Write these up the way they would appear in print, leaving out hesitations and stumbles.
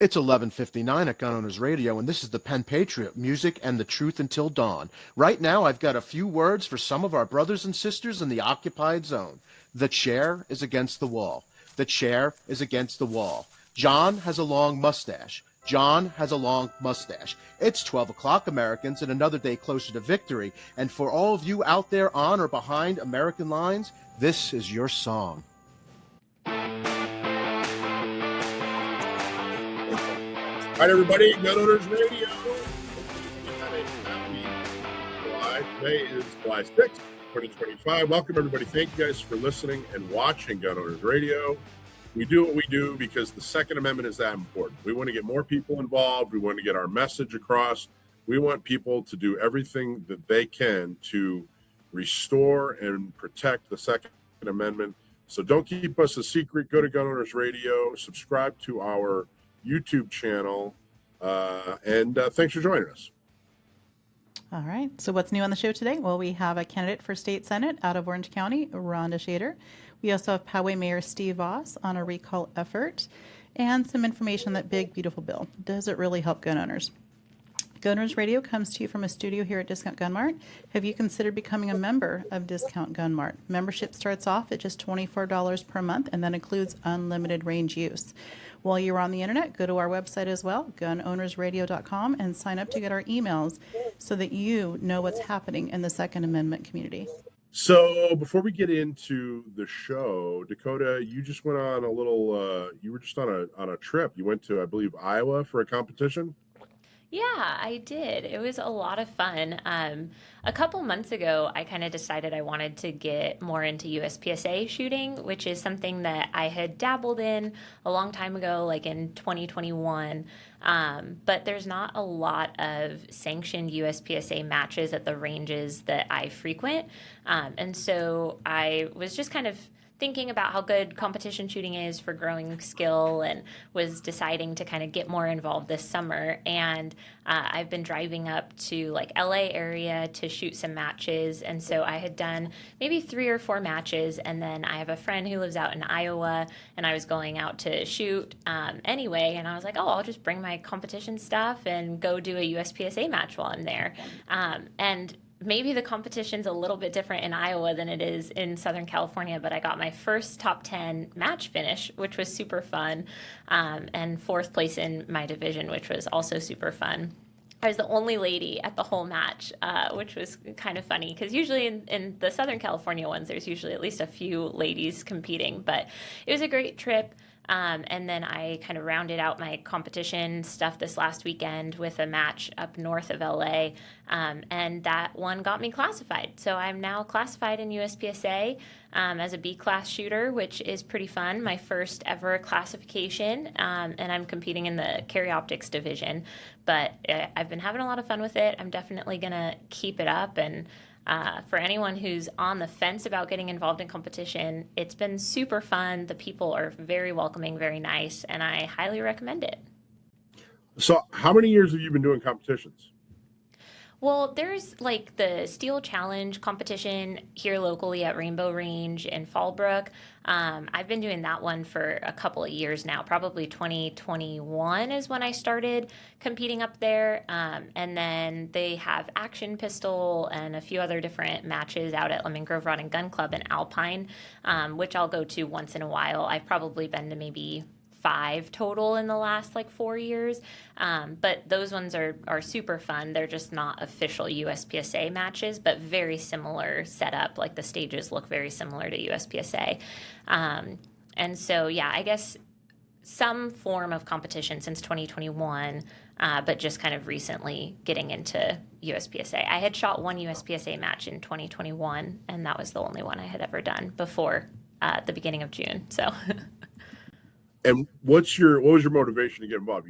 It's 11:59 at Gun Owners Radio, and this is the Penn Patriot, music and the truth until dawn. Right now, I've got a few words for some of our brothers and sisters in the occupied zone. The chair is against the wall. The chair is against the wall. John has a long mustache. John has a long mustache. It's 12 o'clock, Americans, and another day closer to victory. And for all of you out there on or behind American lines, this is your song. All right, everybody, Gun Owners Radio. July. Today is July 6th, 2025. Welcome, everybody. Thank you guys for listening and watching Gun Owners Radio. We do what we do because the Second Amendment is that important. We want to get more people involved. We want to get our message across. We want people to do everything that they can to restore and protect the Second Amendment. So don't keep us a secret. Go to Gun Owners Radio, subscribe to our YouTube channel, and thanks for joining us. All right. So what's new on the show today? Well, we have a candidate for state senate out of Orange County, Rhonda Shader. We also have Poway Mayor Steve Voss on a recall effort, and some information on that big, beautiful bill. Does it really help gun owners? Gun Owners Radio comes to you from a studio here at Discount Gun Mart. Have you considered becoming a member of Discount Gun Mart? Membership starts off at just $24 per month, and that includes unlimited range use. While you're on the internet, go to our website as well, gunownersradio.com, and sign up to get our emails so that you know what's happening in the Second Amendment community. So before we get into the show, Dakota, you just went on a little, you were just on a trip. You went to, I believe, Iowa for a competition? Yeah, I did. It was a lot of fun. A couple months ago, I kind of decided I wanted to get more into USPSA shooting, which is something that I had dabbled in a long time ago, like in 2021. But there's not a lot of sanctioned USPSA matches at the ranges that I frequent. And so I was just kind of thinking about how good competition shooting is for growing skill, and was deciding to kind of get more involved this summer. And I've been driving up to like LA area to shoot some matches. And so I had done maybe 3 or 4 matches. And then I have a friend who lives out in Iowa, and I was going out to shoot anyway. And I was like, oh, I'll just bring my competition stuff and go do a USPSA match while I'm there. And maybe the competition's a little bit different in Iowa than it is in Southern California, but I got my first top 10 match finish, which was super fun, and 4th place in my division, which was also super fun. I was the only lady at the whole match, which was kind of funny, because usually in the Southern California ones, there's usually at least a few ladies competing, but it was a great trip. And then I kind of rounded out my competition stuff this last weekend with a match up north of LA, and that one got me classified. So I'm now classified in USPSA as a B-class shooter, which is pretty fun. My first ever classification, and I'm competing in the carry optics division. But I've been having a lot of fun with it. I'm definitely going to keep it up, and for anyone who's on the fence about getting involved in competition, it's been super fun. The people are very welcoming, very nice, and I highly recommend it. So how many years have you been doing competitions? Well, there's like the Steel Challenge competition here locally at Rainbow Range in Fallbrook. I've been doing that one for a couple of years now. Probably 2021 is when I started competing up there. And then they have Action Pistol and a few other different matches out at Lemon Grove Rod and Gun Club in Alpine, which I'll go to once in a while. I've probably been to maybe 5 total in the last like 4 years. But those ones are super fun. They're just not official USPSA matches, but very similar setup. Like the stages look very similar to USPSA. And so, yeah, I guess some form of competition since 2021, but just kind of recently getting into USPSA. I had shot one USPSA match in 2021, and that was the only one I had ever done before the beginning of June. So. And what was your motivation to get involved?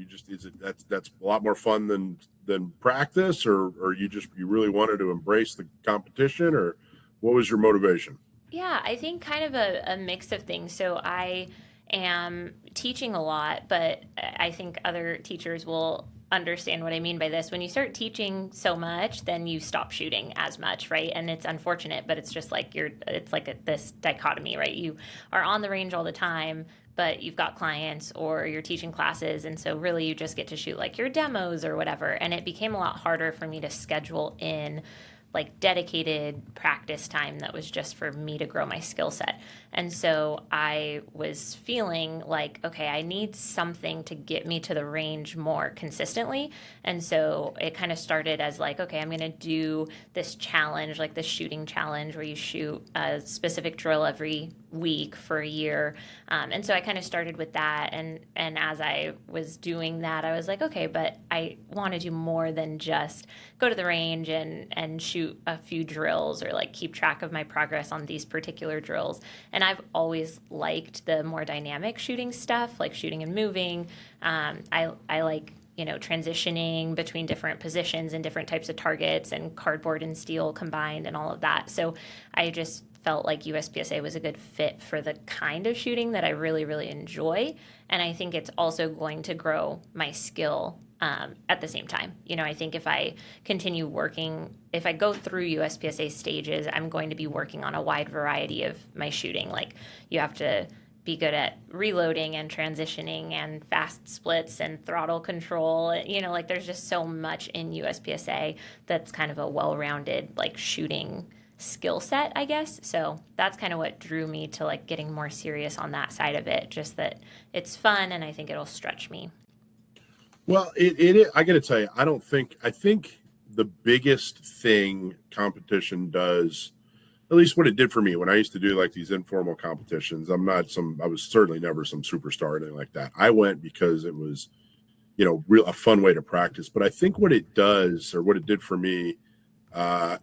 That's a lot more fun than practice, or you really wanted to embrace the competition, or what was your motivation? Yeah, I think kind of a mix of things. So I am teaching a lot, but I think other teachers will understand what I mean by this. When you start teaching so much, then you stop shooting as much, right? And it's unfortunate, but it's just like it's like this dichotomy, right? You are on the range all the time, but you've got clients or you're teaching classes. And so really you just get to shoot like your demos or whatever. And it became a lot harder for me to schedule in like dedicated practice time that was just for me to grow my skill set. And so I was feeling like, okay, I need something to get me to the range more consistently. And so it kind of started as like, okay, I'm going to do this challenge, like this shooting challenge where you shoot a specific drill every week for a year. And so I kind of started with that. And as I was doing that, I was like, okay, but I want to do more than just go to the range and shoot a few drills or like keep track of my progress on these particular drills. And I've always liked the more dynamic shooting stuff, like shooting and moving. I like, transitioning between different positions and different types of targets and cardboard and steel combined and all of that. So I just felt like USPSA was a good fit for the kind of shooting that I really, really enjoy. And I think it's also going to grow my skill at the same time. I think if I continue working, if I go through USPSA stages, I'm going to be working on a wide variety of my shooting. Like you have to be good at reloading and transitioning and fast splits and throttle control. Like there's just so much in USPSA that's kind of a well-rounded like shooting skill set, I guess. So that's kind of what drew me to like getting more serious on that side of it, just that it's fun and I think it'll stretch me. Well, I got to tell you, I think the biggest thing competition does, at least what it did for me when I used to do like these informal competitions. I was certainly never some superstar or anything like that. I went because it was, a fun way to practice. But I think what it does, or what it did for me,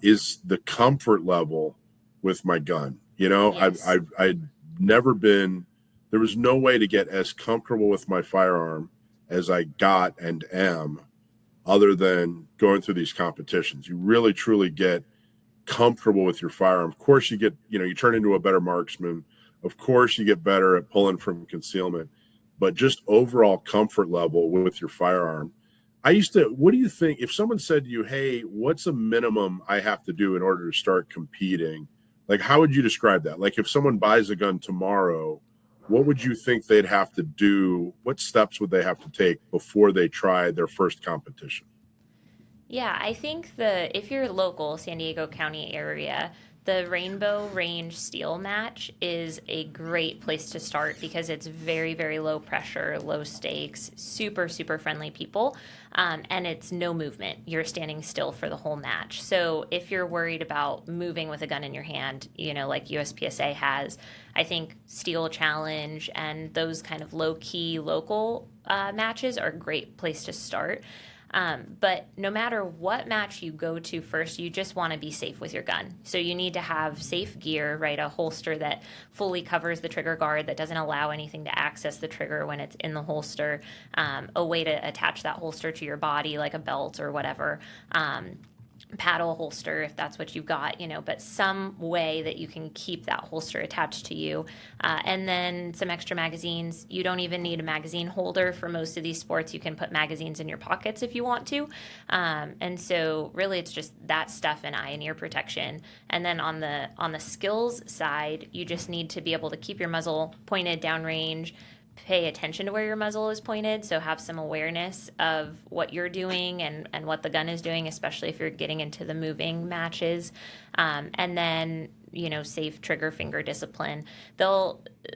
is the comfort level with my gun. Yes. I'd never been, there was no way to get as comfortable with my firearm as I got and am, other than going through these competitions. You really truly get comfortable with your firearm. Of course, you get, you turn into a better marksman. Of course, you get better at pulling from concealment, but just overall comfort level with your firearm. What do you think if someone said to you, hey, what's a minimum I have to do in order to start competing? Like, how would you describe that? Like, if someone buys a gun tomorrow, what would you think they'd have to do? What steps would they have to take before they try their first competition? Yeah, I think if you're local, San Diego County area, the Rainbow Range Steel Match is a great place to start because it's very, very low pressure, low stakes, super, super friendly people, and it's no movement. You're standing still for the whole match. So if you're worried about moving with a gun in your hand, like USPSA has, I think Steel Challenge and those kind of low-key local matches are a great place to start. But no matter what match you go to first, you just want to be safe with your gun. So you need to have safe gear, right? A holster that fully covers the trigger guard, that doesn't allow anything to access the trigger when it's in the holster, a way to attach that holster to your body, like a belt or whatever. Paddle holster if that's what you've got, but some way that you can keep that holster attached to you. And then some extra magazines. You don't even need a magazine holder for most of these sports. You can put magazines in your pockets if you want to. And so really it's just that stuff and eye and ear protection. And then on the skills side, you just need to be able to keep your muzzle pointed downrange, pay attention to where your muzzle is pointed, so have some awareness of what you're doing and what the gun is doing, especially if you're getting into the moving matches. And then, safe trigger finger discipline.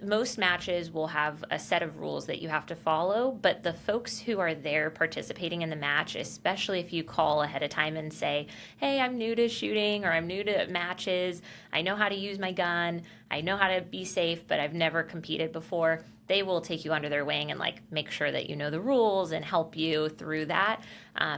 Most matches will have a set of rules that you have to follow, but the folks who are there participating in the match, especially if you call ahead of time and say, hey, I'm new to shooting or I'm new to matches, I know how to use my gun, I know how to be safe, but I've never competed before, they will take you under their wing and make sure that you know the rules and help you through that.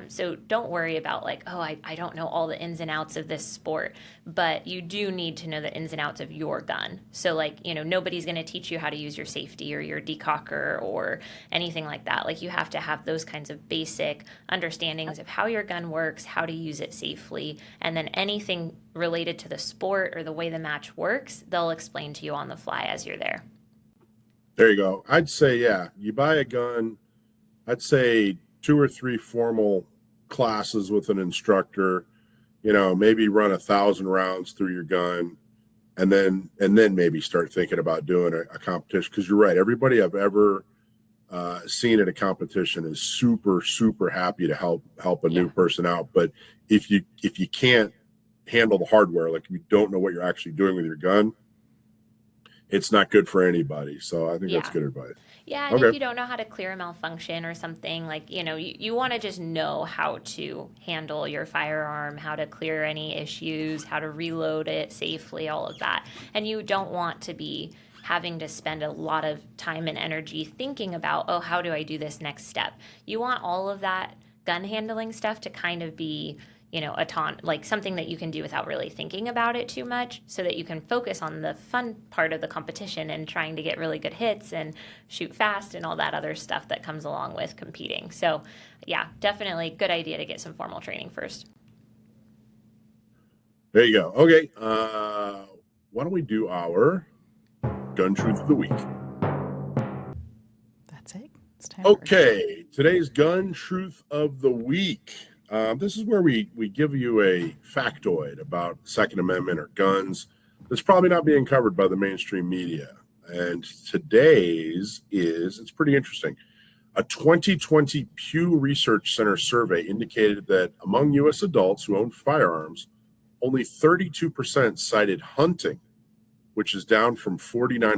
So don't worry about I don't know all the ins and outs of this sport, but you do need to know the ins and outs of your gun. So nobody's going to teach you how to use your safety or your decocker or anything like that. You have to have those kinds of basic understandings of how your gun works, how to use it safely, and then anything related to the sport or the way the match works, they'll explain to you on the fly as you're there. There you go. I'd say, yeah, you buy a gun, I'd say 2 or 3 formal classes with an instructor, maybe run 1,000 rounds through your gun, and then maybe start thinking about doing a competition. Because you're right, everybody I've ever seen at a competition is super happy to help a new person out. But if you can't handle the hardware, like if you don't know what you're actually doing with your gun, it's not good for anybody. So I think that's good advice. Yeah, and if you don't know how to clear a malfunction or something, like, you want to just know how to handle your firearm, how to clear any issues, how to reload it safely, all of that. And you don't want to be having to spend a lot of time and energy thinking about, oh, how do I do this next step? You want all of that gun handling stuff to kind of be, like something that you can do without really thinking about it too much, so that you can focus on the fun part of the competition and trying to get really good hits and shoot fast and all that other stuff that comes along with competing. So yeah, definitely good idea to get some formal training first. There you go. Okay. Why don't we do our gun truth of the week? That's it. It's time. Okay. Today's gun truth of the week. This is where we give you a factoid about Second Amendment or guns that's probably not being covered by the mainstream media. And today's it's pretty interesting. A 2020 Pew Research Center survey indicated that among U.S. adults who own firearms, only 32% cited hunting, which is down from 49%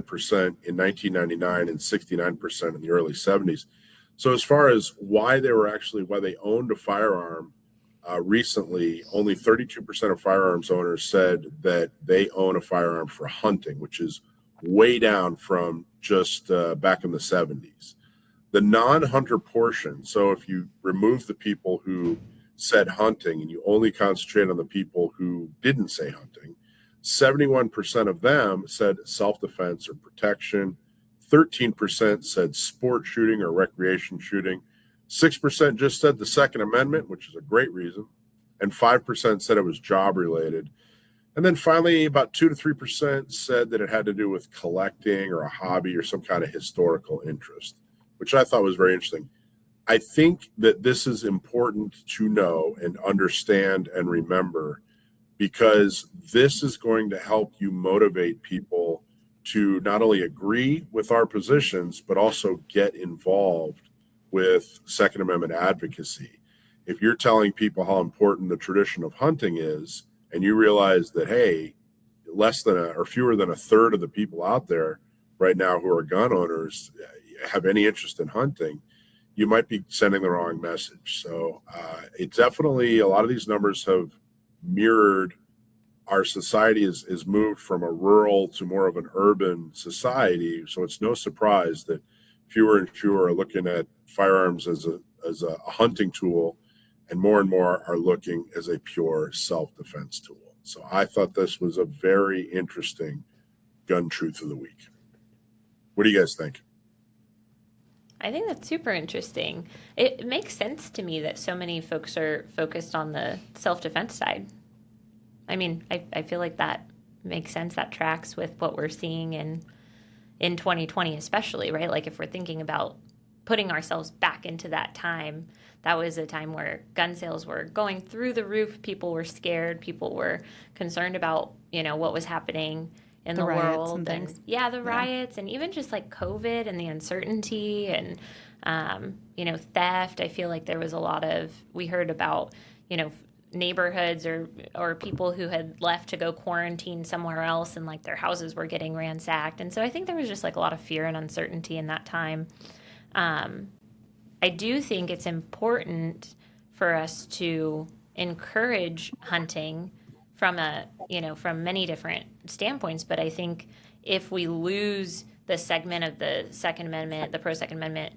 in 1999 and 69% in the early 70s. So as far as why they owned a firearm recently, only 32% of firearms owners said that they own a firearm for hunting, which is way down from just back in the 70s. The non-hunter portion, so if you remove the people who said hunting and you only concentrate on the people who didn't say hunting, 71% of them said self-defense or protection. 13% said sport shooting or recreation shooting. 6% just said the Second Amendment, which is a great reason. And 5% said it was job related. And then finally, about 2 to 3% said that it had to do with collecting or a hobby or some kind of historical interest, which I thought was very interesting. I think that this is important to know and understand and remember, because this is going to help you motivate people to not only agree with our positions, but also get involved with Second Amendment advocacy. If you're telling people how important the tradition of hunting is, and you realize that, hey, fewer than a third of the people out there right now who are gun owners have any interest in hunting, you might be sending the wrong message. So it definitely, a lot of these numbers have mirrored our society is moved from a rural to more of an urban society. So it's no surprise that fewer and fewer are looking at firearms as a hunting tool, and more are looking as a pure self-defense tool. So I thought this was a very interesting gun truth of the week. What do you guys think? I think that's super interesting. It makes sense to me that so many folks are focused on the self-defense side. I mean, I feel like that makes sense. That tracks with what we're seeing in 2020 especially, right? Like if we're thinking about putting ourselves back into that time, that was a time where gun sales were going through the roof. People were scared. People were concerned about, what was happening in the world. And things. The riots, and even just like COVID and the uncertainty and, theft. I feel like there was a lot of, we heard about, neighborhoods or people who had left to go quarantine somewhere else, and like their houses were getting ransacked. And so I think there was just like a lot of fear and uncertainty in that time. I do think it's important for us to encourage hunting from from many different standpoints. But I think if we lose the segment of the Second Amendment, the pro-Second Amendment,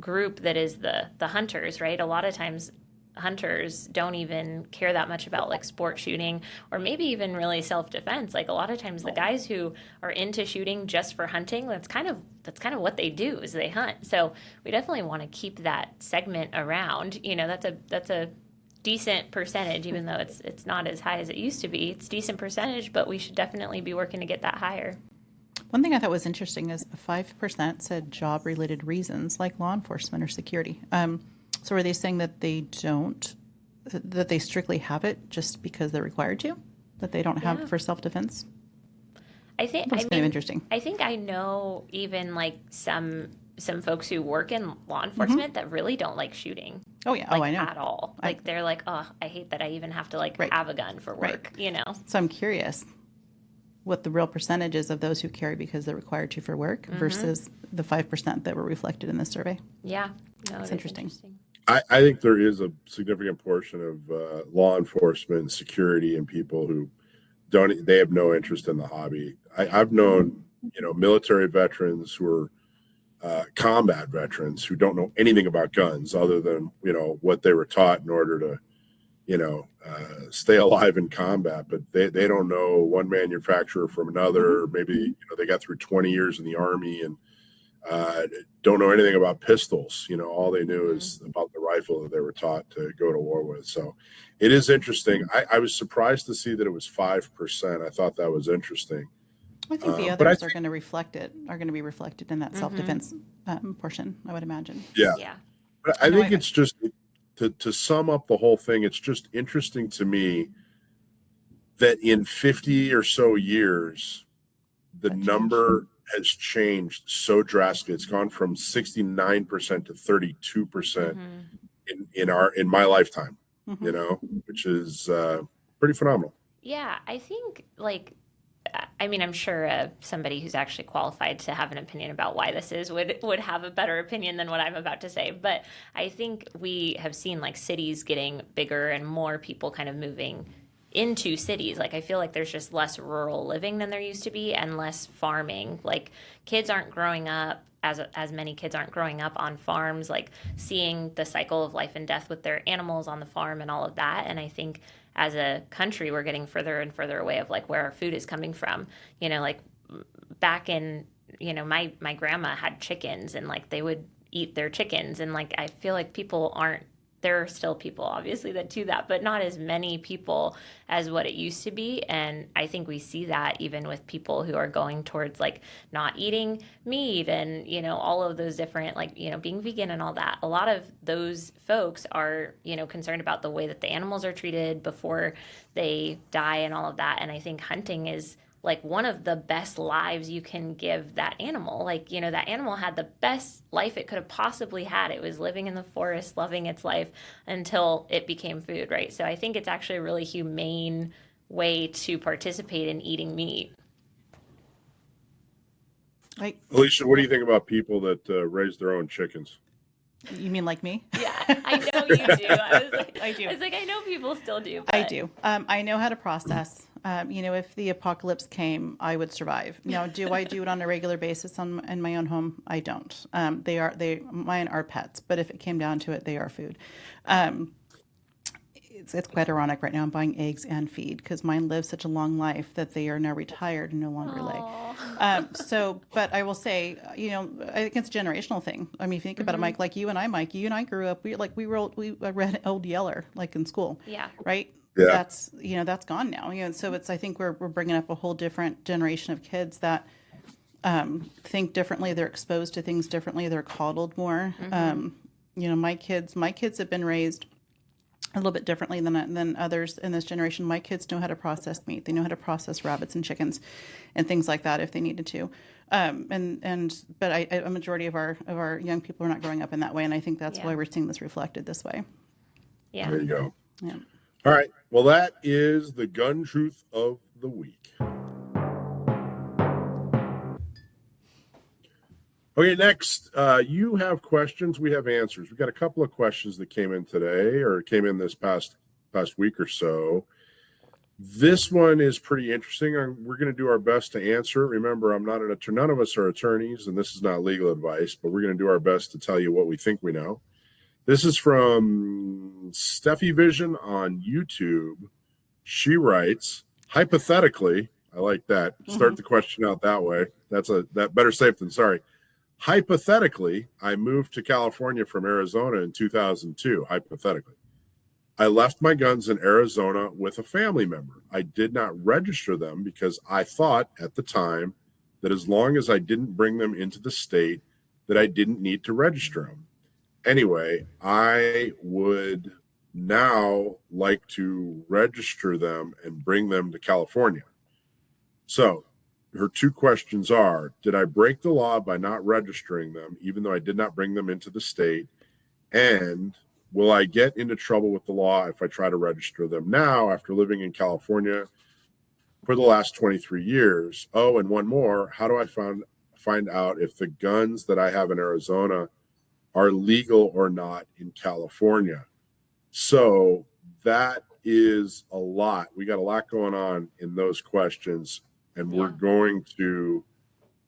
group that is the hunters, right? A lot of times hunters don't even care that much about like sport shooting or maybe even really self-defense. Like a lot of times the guys who are into shooting just for hunting, that's kind of what they do, is they hunt. So we definitely want to keep that segment around. That's a decent percentage, even though it's not as high as it used to be. It's decent percentage, but we should definitely be working to get that higher. One thing I thought was interesting is 5% said job-related reasons, like law enforcement or security. So are they saying that that they strictly have it just because they're required to, that they don't have for self-defense? I think, That's I kind of mean, interesting. I think I know even like some folks who work in law Mm-hmm. enforcement that really don't like shooting. Oh yeah. Like Oh, I know. at all. Like they're like, oh, I hate that I even have to like Right. have a gun for Right. work, you know? So I'm curious what the real percentage is of those who carry because they're required to for work versus the 5% that were reflected in this survey. Yeah. No, That's it is interesting. I think there is a significant portion of law enforcement, security, and people who they have no interest in the hobby. I've known, military veterans who are combat veterans who don't know anything about guns other than, what they were taught in order to, stay alive in combat, but they don't know one manufacturer from another. Maybe, they got through 20 years in the Army and don't know anything about pistols. All they knew is about the rifle that they were taught to go to war with. So it is interesting. I was surprised to see that it was 5%. I thought that was interesting. I think the But others are going to be reflected in that self-defense portion, I would imagine. Yeah. Yeah. But I think it's just to sum up the whole thing, it's just interesting to me that in 50 or so years, the number has changed so drastically. It's gone from 69% to 32% in my lifetime, which is pretty phenomenal. Yeah, I think I'm sure somebody who's actually qualified to have an opinion about why this is would have a better opinion than what I'm about to say. But I think we have seen like cities getting bigger and more people kind of moving into cities. Like I feel like there's just less rural living than there used to be and less farming. Like kids aren't growing up as many kids aren't growing up on farms, like seeing the cycle of life and death with their animals on the farm and all of that. And I think as a country, we're getting further and further away of like where our food is coming from. Like back in, my grandma had chickens and like they would eat their chickens. And like, I feel like there are still people obviously that do that, but not as many people as what it used to be. And I think we see that even with people who are going towards like not eating meat and, all of those different, like, being vegan and all that. A lot of those folks are, concerned about the way that the animals are treated before they die and all of that. And I think hunting is like one of the best lives you can give that animal. Like, that animal had the best life it could have possibly had. It was living in the forest, loving its life until it became food, right? So I think it's actually a really humane way to participate in eating meat. Alicia, what do you think about people that raise their own chickens? You mean like me? Yeah, I know you do. I do. I was like, I know people still do. I do. I know how to process. If the apocalypse came, I would survive. Now, do I do it on a regular basis in my own home? I don't. Mine are pets, but if it came down to it, they are food. It's quite ironic right now. I'm buying eggs and feed because mine live such a long life that they are now retired and no longer lay. But I will say, I think it's a generational thing. I mean, if you think about it, Mike, like you and I grew up. We read Old Yeller like in school. Yeah. Right. Yeah. That's gone now. So I think we're bringing up a whole different generation of kids that think differently. They're exposed to things differently. They're coddled more. My kids have been raised a little bit differently than others in this generation. My kids know how to process meat. They know how to process rabbits and chickens and things like that if they needed to. But a majority of our young people are not growing up in that way, and I think that's why we're seeing this reflected this way. Yeah. There you go. Yeah. All right. Well, that is the gun truth of the week. Okay, next, you have questions. We have answers. We've got a couple of questions that came in today or came in this past week or so. This one is pretty interesting. We're going to do our best to answer. Remember, I'm not an attorney. None of us are attorneys, and this is not legal advice, but we're going to do our best to tell you what we think we know. This is from Steffi Vision on YouTube. She writes, hypothetically, I like that. Start the question out that way. That better safe than sorry. Hypothetically, I moved to California from Arizona in 2002. Hypothetically, I left my guns in Arizona with a family member. I did not register them because I thought at the time that as long as I didn't bring them into the state, that I didn't need to register them. Anyway, I would now like to register them and bring them to California. So her two questions are, did I break the law by not registering them, even though I did not bring them into the state? And will I get into trouble with the law if I try to register them now after living in California for the last 23 years? Oh, and one more, how do I find out if the guns that I have in Arizona are legal or not in California? So that is a lot. We got a lot going on in those questions, and we're going to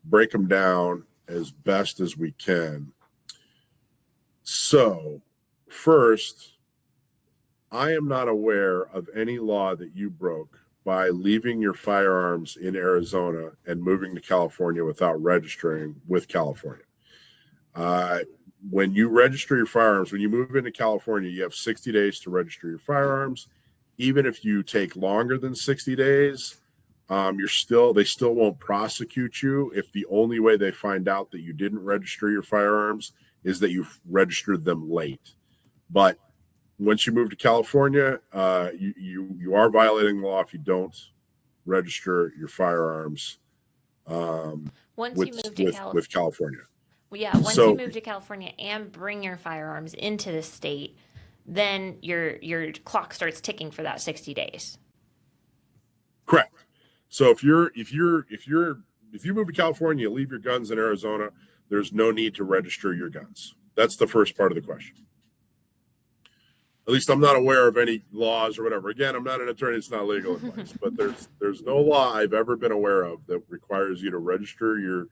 break them down as best as we can. So, first, I am not aware of any law that you broke by leaving your firearms in Arizona and moving to California without registering with California. When you register your firearms, when you move into California, you have 60 days to register your firearms. Even if you take longer than 60 days, they still won't prosecute you if the only way they find out that you didn't register your firearms is that you registered them late. But once you move to California, you are violating the law if you don't register your firearms with California. Yeah, once you move to California and bring your firearms into the state, then your clock starts ticking for that 60 days. Correct. So if you move to California, you leave your guns in Arizona, there's no need to register your guns. That's the first part of the question. At least I'm not aware of any laws or whatever. Again, I'm not an attorney, it's not legal advice, but there's no law I've ever been aware of that requires you to register your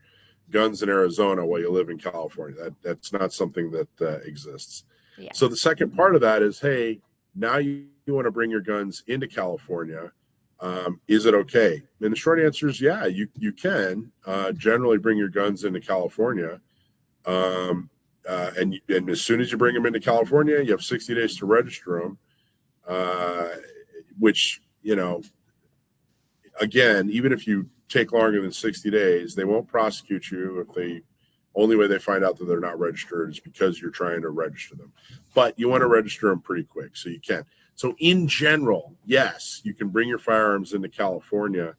guns in Arizona while you live in California. That's not something that exists. Yeah. So the second part of that is, hey, now you want to bring your guns into California. Is it okay? And the short answer is, yeah, you can generally bring your guns into California. And as soon as you bring them into California, you have 60 days to register them, which, again, even if you take longer than 60 days, they won't prosecute you if the only way they find out that they're not registered is because you're trying to register them. But you want to register them pretty quick, so you can. So in general, yes, you can bring your firearms into California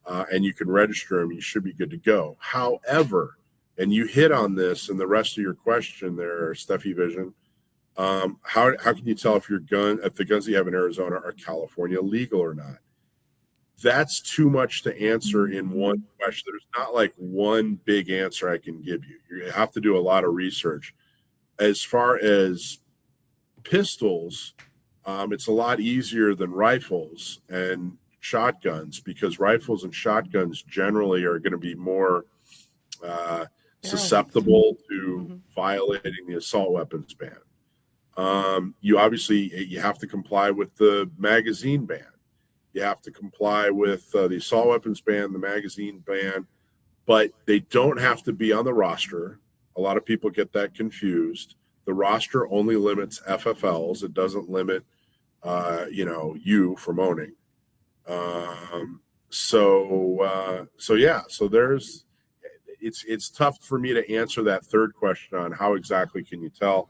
and you can register them. You should be good to go. However, and you hit on this in the rest of your question there, Steffi Vision, how can you tell if the guns that you have in Arizona are California legal or not? That's too much to answer in one question. There's not like one big answer I can give you. You have to do a lot of research. As far as pistols, it's a lot easier than rifles and shotguns because rifles and shotguns generally are going to be more susceptible to violating the assault weapons ban. You have to comply with the magazine ban. You have to comply with the assault weapons ban, the magazine ban, but they don't have to be on the roster. A lot of people get that confused. The roster only limits FFLs. It doesn't limit, you from owning. So it's tough for me to answer that third question on how exactly can you tell.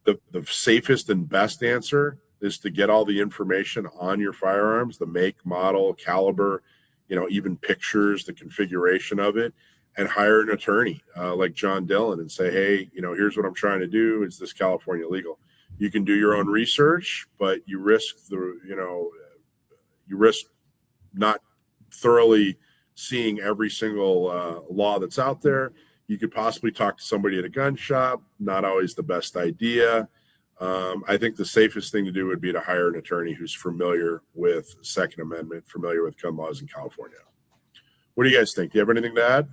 The safest and best answer is to get all the information on your firearms, the make, model, caliber, even pictures, the configuration of it, and hire an attorney like John Dillon and say, hey, here's what I'm trying to do. Is this California legal? You can do your own research, but you risk not thoroughly seeing every single law that's out there. You could possibly talk to somebody at a gun shop. Not always the best idea. I think the safest thing to do would be to hire an attorney who's familiar with Second Amendment, familiar with gun laws in California. What do you guys think? Do you have anything to add?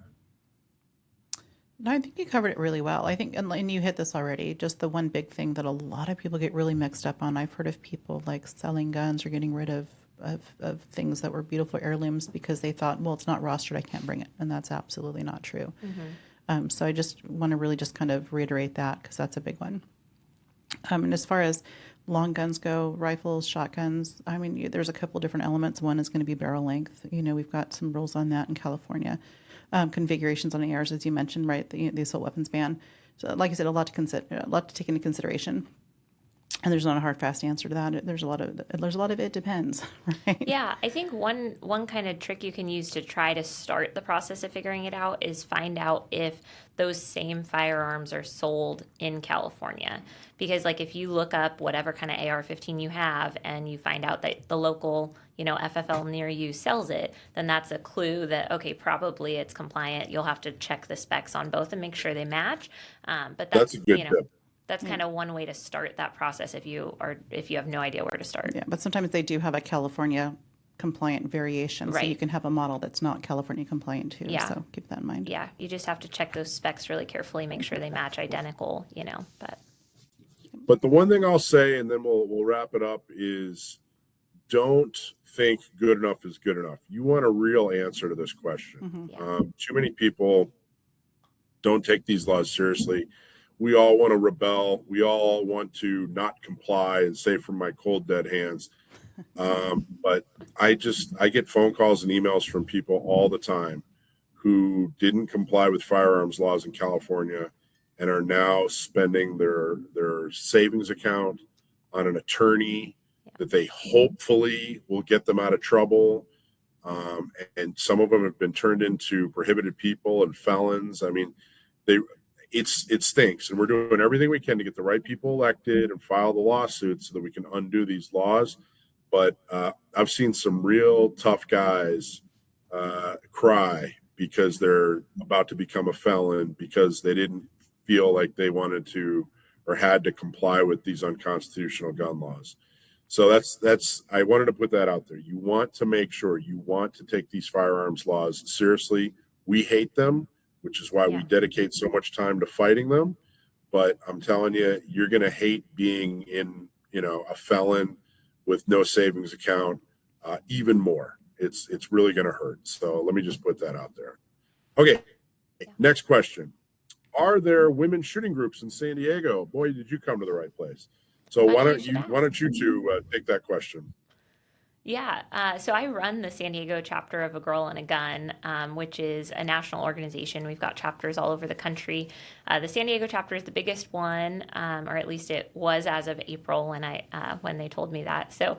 No, I think you covered it really well. I think, and you hit this already, just the one big thing that a lot of people get really mixed up on. I've heard of people like selling guns or getting rid of things that were beautiful heirlooms because they thought, well, it's not rostered, I can't bring it. And that's absolutely not true. So I just want to really just kind of reiterate that because that's a big one. And as far as long guns go, rifles, shotguns, there's a couple different elements. One is going to be barrel length. We've got some rules on that in California. Configurations on ARs, as you mentioned, right? The assault weapons ban. So, like I said, a lot to take into consideration. And there's not a hard, fast answer to that. There's a lot of it depends, right? Yeah, I think one kind of trick you can use to try to start the process of figuring it out is find out if those same firearms are sold in California. Because like if you look up whatever kind of AR-15 you have and you find out that the local, FFL near you sells it, then that's a clue that, okay, probably it's compliant. You'll have to check the specs on both and make sure they match. But That's a good tip. that's kind of one way to start that process if you have no idea where to start. Yeah, but sometimes they do have a California compliant variation, so Right. you can have a model that's not California compliant too. Yeah. So keep that in mind. Yeah, you just have to check those specs really carefully, make sure they match identical, But the one thing I'll say, and then we'll wrap it up, is don't think good enough is good enough. You want a real answer to this question. Mm-hmm. Yeah. Too many people don't take these laws seriously. We all want to rebel. We all want to not comply and say from my cold dead hands. But I get phone calls and emails from people all the time who didn't comply with firearms laws in California and are now spending their savings account on an attorney that they hopefully will get them out of trouble. And some of them have been turned into prohibited people and felons. I mean, it stinks, and we're doing everything we can to get the right people elected and file the lawsuits so that we can undo these laws. But I've seen some real tough guys cry because they're about to become a felon because they didn't feel like they wanted to or had to comply with these unconstitutional gun laws. So that's I wanted to put that out there. You want to make sure you want to take these firearms laws seriously. We hate them, which is why we dedicate so much time to fighting them. But I'm telling you, you're going to hate being in, a felon with no savings account even more. It's really going to hurt. So let me just put that out there. Okay. Next question. Are there women shooting groups in San Diego? Boy, did you come to the right place. So why don't you two take that question? Yeah, so I run the San Diego chapter of A Girl and a Gun, which is a national organization. We've got chapters all over the country. The San Diego chapter is the biggest one, or at least it was as of April when they told me that. So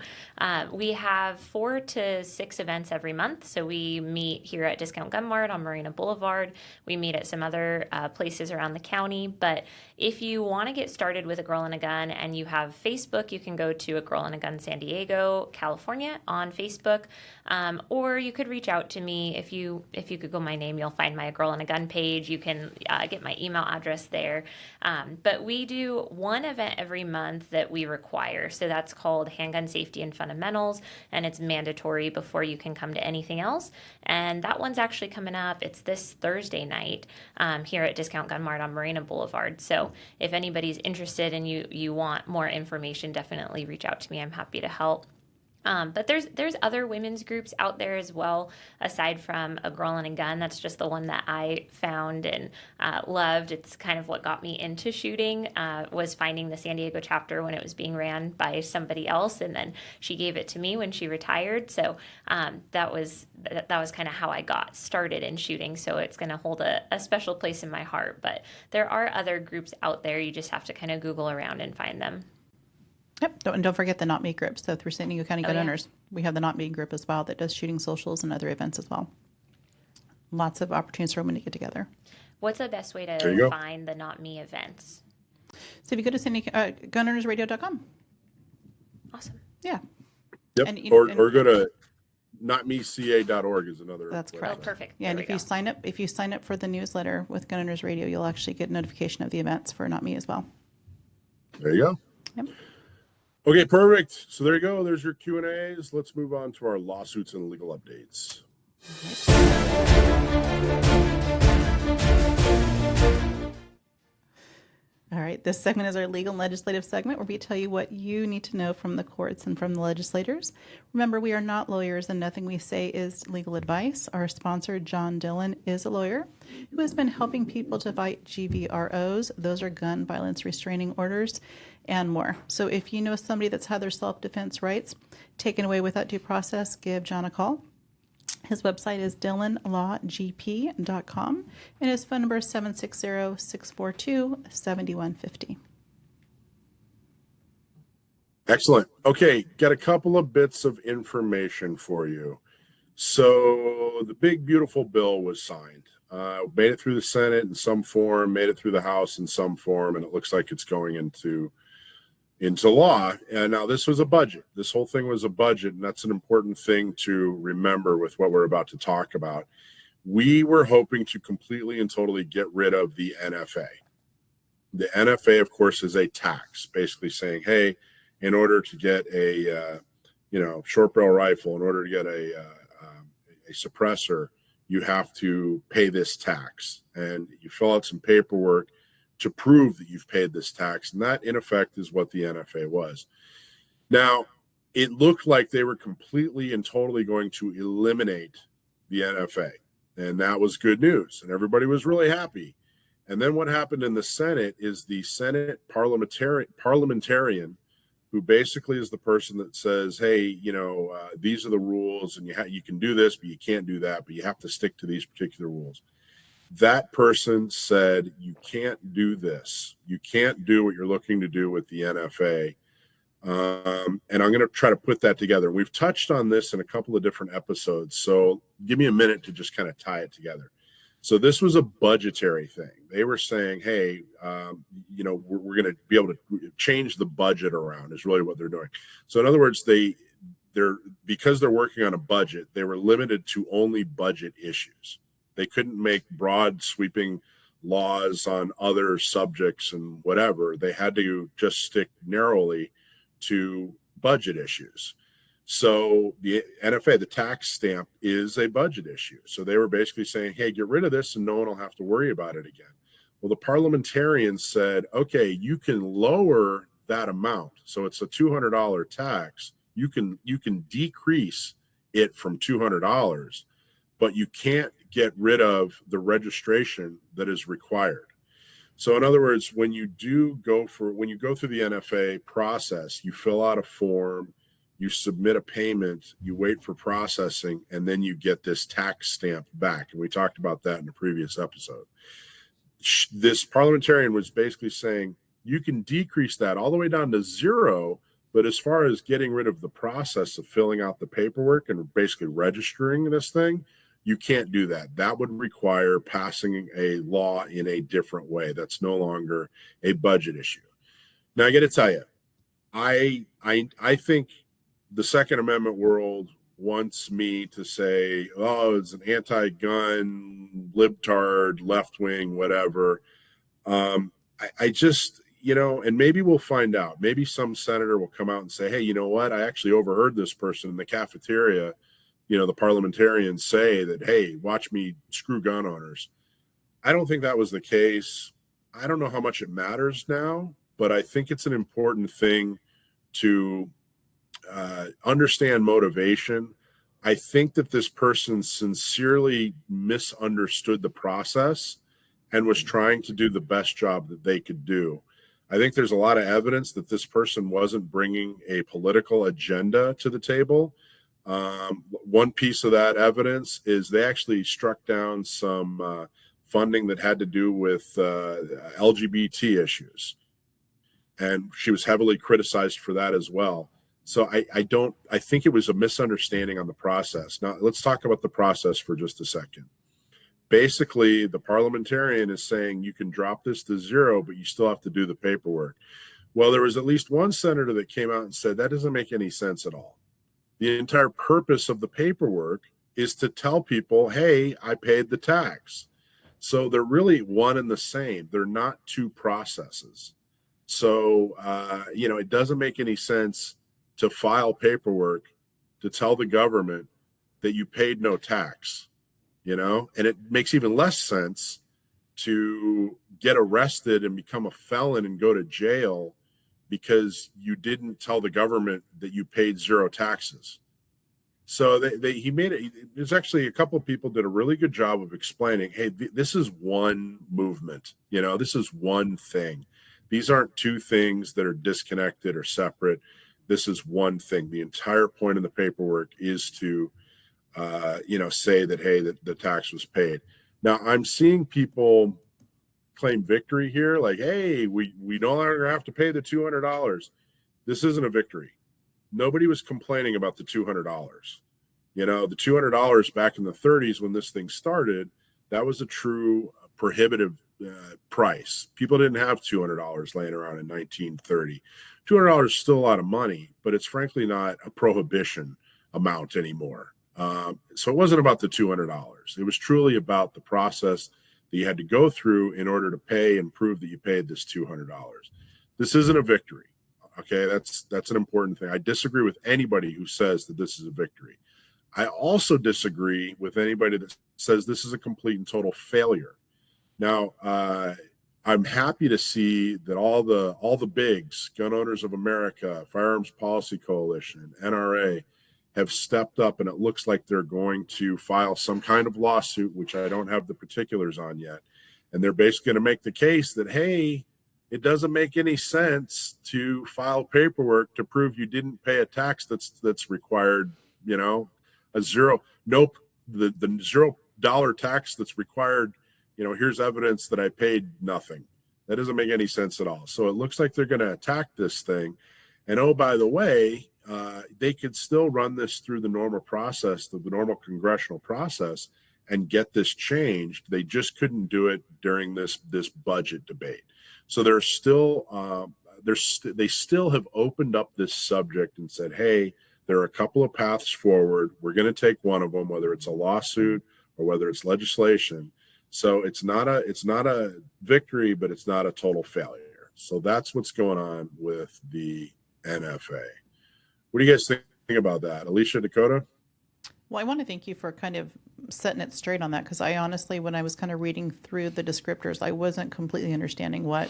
we have 4 to 6 events every month. So we meet here at Discount Gun Mart on Marina Boulevard. We meet at some other places around the county. But if you want to get started with A Girl and a Gun and you have Facebook, you can go to A Girl and a Gun San Diego, California on Facebook, or you could reach out to me. If you Google my name, you'll find my A Girl and a Gun page. You can get my email address there. But we do one event every month that we require. So that's called Handgun Safety and Fundamentals, and it's mandatory before you can come to anything else. And that one's actually coming up. It's this Thursday night here at Discount Gun Mart on Marina Boulevard. So if anybody's interested and you want more information, definitely reach out to me. I'm happy to help. But there's other women's groups out there as well, aside from A Girl and a Gun. That's just the one that I found and loved. It's kind of what got me into shooting, was finding the San Diego chapter when it was being ran by somebody else, and then she gave it to me when she retired. So that was kind of how I got started in shooting. So it's going to hold a special place in my heart. But there are other groups out there. You just have to kind of Google around and find them. Yep. Don't forget the Not Me group. So through San Diego County Gun Owners, we have the Not Me group as well that does shooting socials and other events as well. Lots of opportunities for women to get together. What's the best way to find the Not Me events? So if you go to GunOwnersRadio.com. Awesome. Yeah. Yep. And or go to notmeca.org is another. That's correct. Oh, perfect. Yeah, and if you sign up for the newsletter with Gun Owners Radio, you'll actually get notification of the events for Not Me as well. There you go. Yep. Okay, perfect. So there you go. There's your Q&As. Let's move on to our lawsuits and legal updates. All right, this segment is our legal and legislative segment where we tell you what you need to know from the courts and from the legislators. Remember, we are not lawyers and nothing we say is legal advice. Our sponsor, John Dillon, is a lawyer who has been helping people to fight GVROs. Those are gun violence restraining orders and more. So if you know somebody that's had their self-defense rights taken away without due process, give John a call. His website is dillonlawgp.com, and his phone number is 760-642-7150. Excellent. Okay, got a couple of bits of information for you. So the big, beautiful bill was signed. Made it through the Senate in some form, made it through the House in some form, and it looks like it's going into law. And now this was a budget. This whole thing was a budget, and that's an important thing to remember with what we're about to talk about. We were hoping to completely and totally get rid of the NFA. The NFA, of course, is a tax, basically saying, hey, in order to get a short barrel rifle, in order to get a suppressor, you have to pay this tax, and you fill out some paperwork to prove that you've paid this tax, and that in effect is what the NFA was. Now, it looked like they were completely and totally going to eliminate the NFA, and that was good news, and everybody was really happy. And then what happened in the Senate is the Senate parliamentarian, who basically is the person that says, hey, these are the rules, and you can do this, but you can't do that, but you have to stick to these particular rules. That person said, you can't do this. You can't do what you're looking to do with the NFA. And I'm going to try to put that together. We've touched on this in a couple of different episodes, so give me a minute to just kind of tie it together. So this was a budgetary thing. They were saying, hey, we're going to be able to change the budget around is really what they're doing. So in other words, because they're working on a budget, they were limited to only budget issues. They couldn't make broad sweeping laws on other subjects and whatever. They had to just stick narrowly to budget issues. So the NFA, the tax stamp, is a budget issue. So they were basically saying, hey, get rid of this and no one will have to worry about it again. Well, the parliamentarians said, okay, you can lower that amount. So it's a $200 tax. You can decrease it from $200, but you can't get rid of the registration that is required. So in other words, when you go through the NFA process, you fill out a form, you submit a payment, you wait for processing, and then you get this tax stamp back. And we talked about that in a previous episode. This parliamentarian was basically saying, you can decrease that all the way down to zero, but as far as getting rid of the process of filling out the paperwork and basically registering this thing, you can't do that. That would require passing a law in a different way. That's no longer a budget issue. Now, I got to tell you, I think the Second Amendment world wants me to say, oh, it's an anti-gun, libtard, left-wing, whatever. I just, and maybe we'll find out. Maybe some senator will come out and say, hey, you know what? I actually overheard this person in the cafeteria, the parliamentarians say that, hey, watch me screw gun owners. I don't think that was the case. I don't know how much it matters now, but I think it's an important thing to understand motivation. I think that this person sincerely misunderstood the process and was trying to do the best job that they could do. I think there's a lot of evidence that this person wasn't bringing a political agenda to the table. One piece of that evidence is they actually struck down some funding that had to do with LGBT issues. And she was heavily criticized for that as well. So I think it was a misunderstanding on the process. Now, let's talk about the process for just a second. Basically, the parliamentarian is saying you can drop this to zero, but you still have to do the paperwork. Well, there was at least one senator that came out and said that doesn't make any sense at all. The entire purpose of the paperwork is to tell people, hey, I paid the tax. So they're really one and the same. They're not two processes. So, it doesn't make any sense to file paperwork to tell the government that you paid no tax, and it makes even less sense to get arrested and become a felon and go to jail because you didn't tell the government that you paid zero taxes. So he made it. There's actually a couple of people did a really good job of explaining, hey, this is one movement, this is one thing. These aren't two things that are disconnected or separate. This is one thing. The entire point of the paperwork is to, say that, hey, that the tax was paid. Now, I'm seeing people claim victory here, like, hey, we no longer have to pay the $200. This isn't a victory. Nobody was complaining about the $200. The $200 back in the 30s when this thing started, that was a true prohibitive price. People didn't have $200 laying around in 1930. $200 is still a lot of money, but it's frankly not a prohibition amount anymore. So it wasn't about the $200. It was truly about the process that you had to go through in order to pay and prove that you paid this $200. This isn't a victory. Okay, that's an important thing. I disagree with anybody who says that this is a victory. I also disagree with anybody that says this is a complete and total failure. Now, I'm happy to see that all the bigs, Gun Owners of America, Firearms Policy Coalition, NRA, have stepped up, and it looks like they're going to file some kind of lawsuit, which I don't have the particulars on yet. And they're basically going to make the case that, hey, it doesn't make any sense to file paperwork to prove you didn't pay a tax that's required, the $0 tax that's required, here's evidence that I paid nothing. That doesn't make any sense at all. So it looks like they're going to attack this thing. And oh, by the way, they could still run this through the normal process, the normal congressional process, and get this changed. They just couldn't do it during this budget debate. So they're still they still have opened up this subject and said, hey, there are a couple of paths forward. We're going to take one of them, whether it's a lawsuit or whether it's legislation. So it's not a victory, but it's not a total failure. So that's what's going on with the NFA. What do you guys think about that? Alicia, Dakota? Well, I want to thank you for kind of setting it straight on that, because I honestly, when I was kind of reading through the descriptors, I wasn't completely understanding what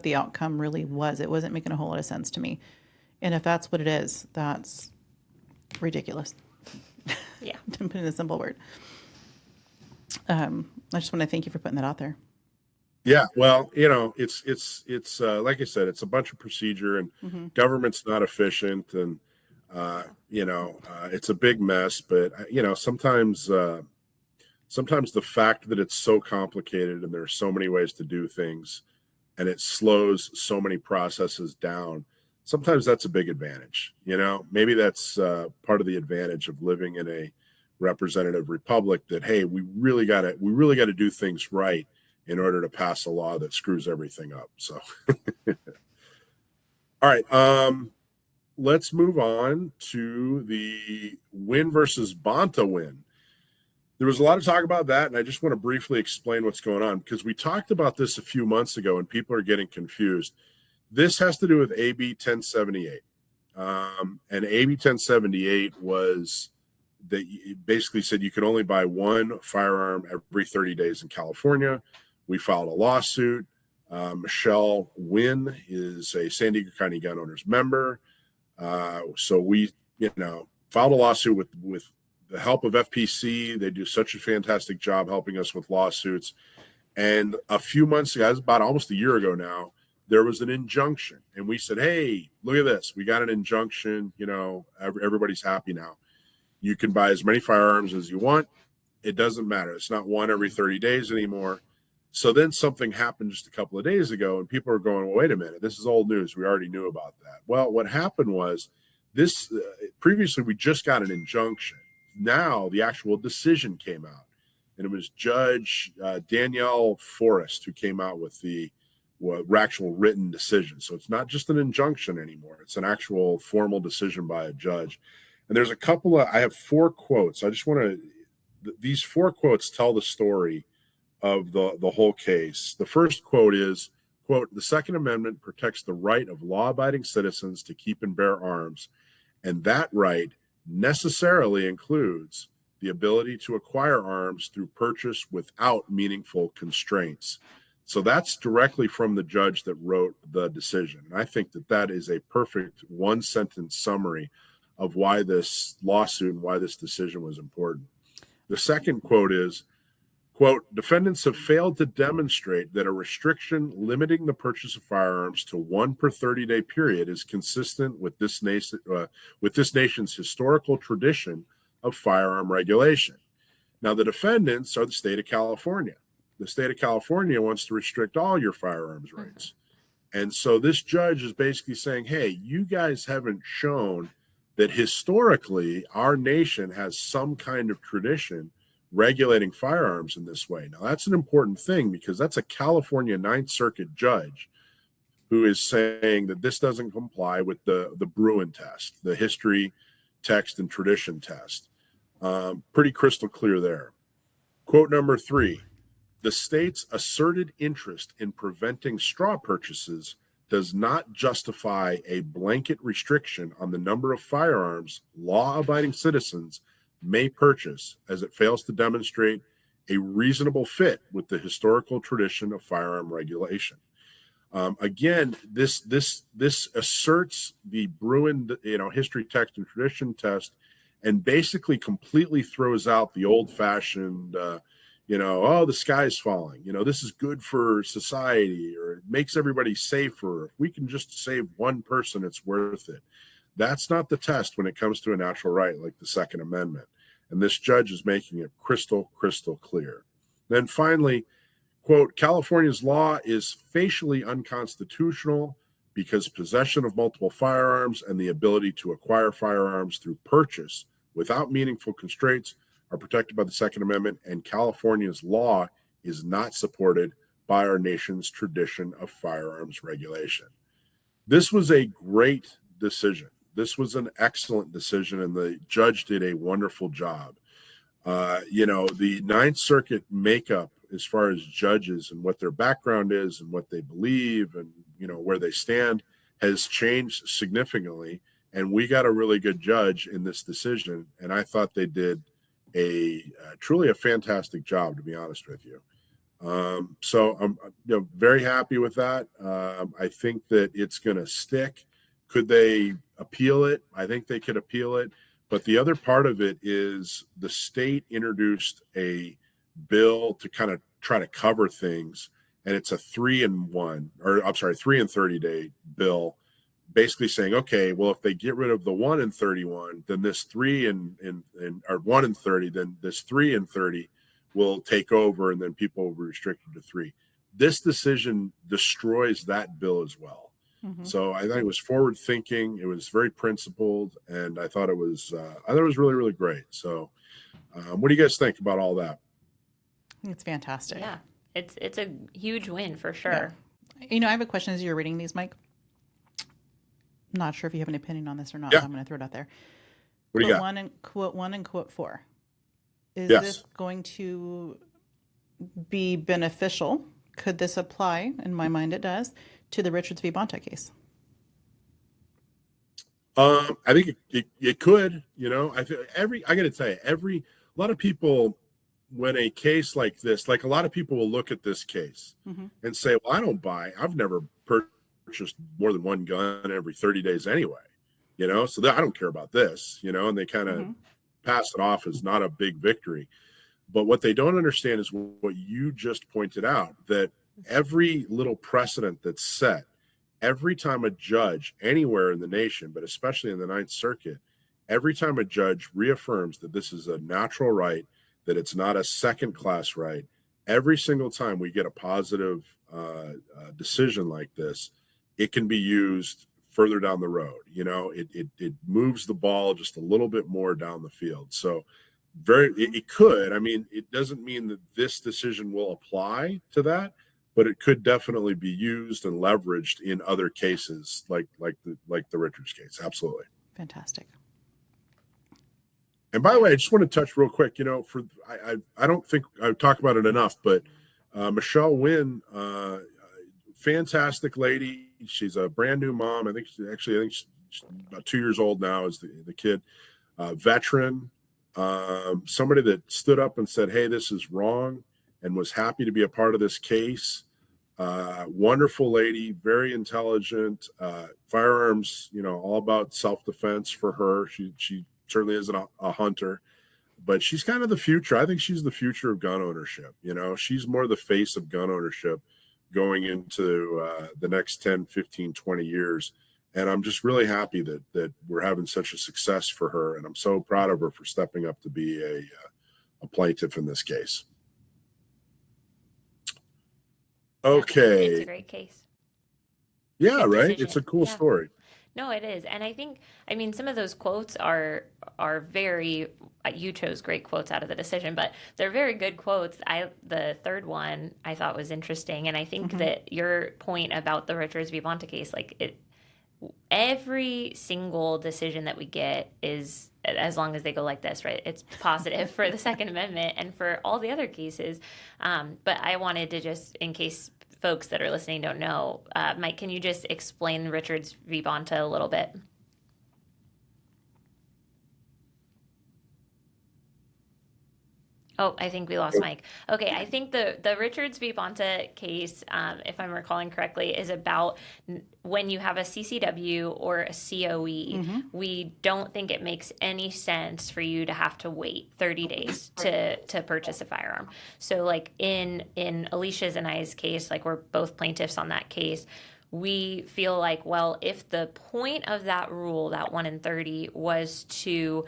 the outcome really was. It wasn't making a whole lot of sense to me. And if that's what it is, that's ridiculous. Yeah. To put in a simple word. I just want to thank you for putting that out there. Yeah, well, it's like I said, it's a bunch of procedure, and government's not efficient, and it's a big mess. But sometimes the fact that it's so complicated and there are so many ways to do things, and it slows so many processes down, sometimes that's a big advantage. Maybe that's part of the advantage of living in a representative republic, that hey, we really got to do things right in order to pass a law that screws everything up. So all right, let's move on to the Wynn versus Bonta win. There was a lot of talk about that, and I just want to briefly explain what's going on, because we talked about this a few months ago and people are getting confused. This has to do with AB 1078. And AB 1078 was that it basically said you could only buy one firearm every 30 days in California. We filed a lawsuit. Michelle Wynn is a San Diego County Gun Owners member. So we, filed a lawsuit with the help of FPC. They do such a fantastic job helping us with lawsuits. And a few months ago, it was about almost a year ago now, there was an injunction. And we said, hey, look at this. We got an injunction. Everybody's happy now. You can buy as many firearms as you want. It doesn't matter. It's not one every 30 days anymore. So then something happened just a couple of days ago, and people are going, well, wait a minute, this is old news. We already knew about that. Well, what happened was this, previously we just got an injunction. Now the actual decision came out, and it was Judge Danielle Forrest who came out with the actual written decision. So it's not just an injunction anymore. It's an actual formal decision by a judge. And there's I have 4 quotes. I just want to, these 4 quotes tell the story of the whole case. The first quote is, quote, "The Second Amendment protects the right of law-abiding citizens to keep and bear arms, and that right necessarily includes the ability to acquire arms through purchase without meaningful constraints." So that's directly from the judge that wrote the decision. And I think that is a perfect one-sentence summary of why this lawsuit and why this decision was important. The second quote is, quote, "Defendants have failed to demonstrate that a restriction limiting the purchase of firearms to 1 per 30-day period is consistent with this nation's historical tradition of firearm regulation." Now, the defendants are the state of California. The state of California wants to restrict all your firearms rights. And so this judge is basically saying, hey, you guys haven't shown that historically our nation has some kind of tradition regulating firearms in this way. Now, that's an important thing because that's a California Ninth Circuit judge who is saying that this doesn't comply with the Bruin test, the history, text, and tradition test. Pretty crystal clear there. Quote number 3, the state's asserted interest in preventing straw purchases does not justify a blanket restriction on the number of firearms law-abiding citizens may purchase, as it fails to demonstrate a reasonable fit with the historical tradition of firearm regulation. Again, this asserts the Bruin, history, text, and tradition test, and basically completely throws out the old-fashioned, oh, the sky's falling. This is good for society, or it makes everybody safer. If we can just save one person, it's worth it. That's not the test when it comes to a natural right like the Second Amendment. And this judge is making it crystal, crystal clear. Then finally, quote, California's law is facially unconstitutional because possession of multiple firearms and the ability to acquire firearms through purchase without meaningful constraints are protected by the Second Amendment, and California's law is not supported by our nation's tradition of firearms regulation. This was a great decision. This was an excellent decision, and the judge did a wonderful job. The Ninth Circuit makeup as far as judges and what their background is and what they believe and, where they stand has changed significantly. And we got a really good judge in this decision. And I thought they did truly a fantastic job, to be honest with you. So I'm very happy with that. I think that it's going to stick. Could they appeal it? I think they could appeal it. But the other part of it is the state introduced a bill to kind of try to cover things. And it's a 3 and 30 day bill, basically saying, okay, well, if they get rid of the 1 and 31, then this 3 or 1 and 30, then this 3 and 30 will take over, and then people will be restricted to 3. This decision destroys that bill as well. Mm-hmm. So I thought it was forward thinking. It was very principled, and I thought it was really, really great. So what do you guys think about all that? I think it's fantastic. Yeah, it's a huge win for sure. Yeah. I have a question as you're reading these, Mike. I'm not sure if you have an opinion on this or not. Yeah. But I'm going to throw it out there. What do you got? Quote 1 and quote 4. Is Yes. this going to be beneficial? Could this apply? In my mind, it does, to the Richards v. Bont case. I think it could. I got to tell you, a lot of people, when a case like this, like a lot of people will look at this case mm-hmm. and say, well, I've never purchased more than one gun every 30 days anyway, so I don't care about this, and they kind of mm-hmm. pass it off as not a big victory. But what they don't understand is what you just pointed out, that every little precedent that's set, every time a judge anywhere in the nation, but especially in the Ninth Circuit, every time a judge reaffirms that this is a natural right, that it's not a second-class right, every single time we get a positive decision like this, it can be used further down the road. It moves the ball just a little bit more down the field. So it could. I mean, it doesn't mean that this decision will apply to that, but it could definitely be used and leveraged in other cases like the Richards case. Absolutely. Fantastic. And by the way, I just want to touch real quick, I don't think I've talked about it enough, but Michelle Wynn, fantastic lady. She's a brand new mom. I think she's about 2 years old now is the kid, veteran, somebody that stood up and said, hey, this is wrong, and was happy to be a part of this case. Wonderful lady, very intelligent, firearms, all about self-defense for her. She certainly isn't a hunter, but she's kind of the future. I think she's the future of gun ownership. She's more the face of gun ownership going into the next 10, 15, 20 years. And I'm just really happy that we're having such a success for her. And I'm so proud of her for stepping up to be a plaintiff in this case. Okay. It's a great case. Yeah, right. decision. It's a cool Yeah. story. No, it is. And I think, I mean, some of those quotes are very, you chose great quotes out of the decision, but they're very good quotes. The third one I thought was interesting. And I think that your point about the Richards v. Bonta case, like every single decision that we get is, as long as they go like this, right? It's positive for the Second Amendment and for all the other cases. But I wanted to just, in case folks that are listening don't know, Mike, can you just explain Richards v. Bonta a little bit? Oh, I think we lost Mike. Okay, I think the Richards v. Bonta case, if I'm recalling correctly, is about when you have a CCW or a COE, we don't think it makes any sense for you to have to wait 30 days to purchase a firearm. So like in Alicia's and I's case, like we're both plaintiffs on that case, we feel like, well, if the point of that rule, that 1 in 30, was to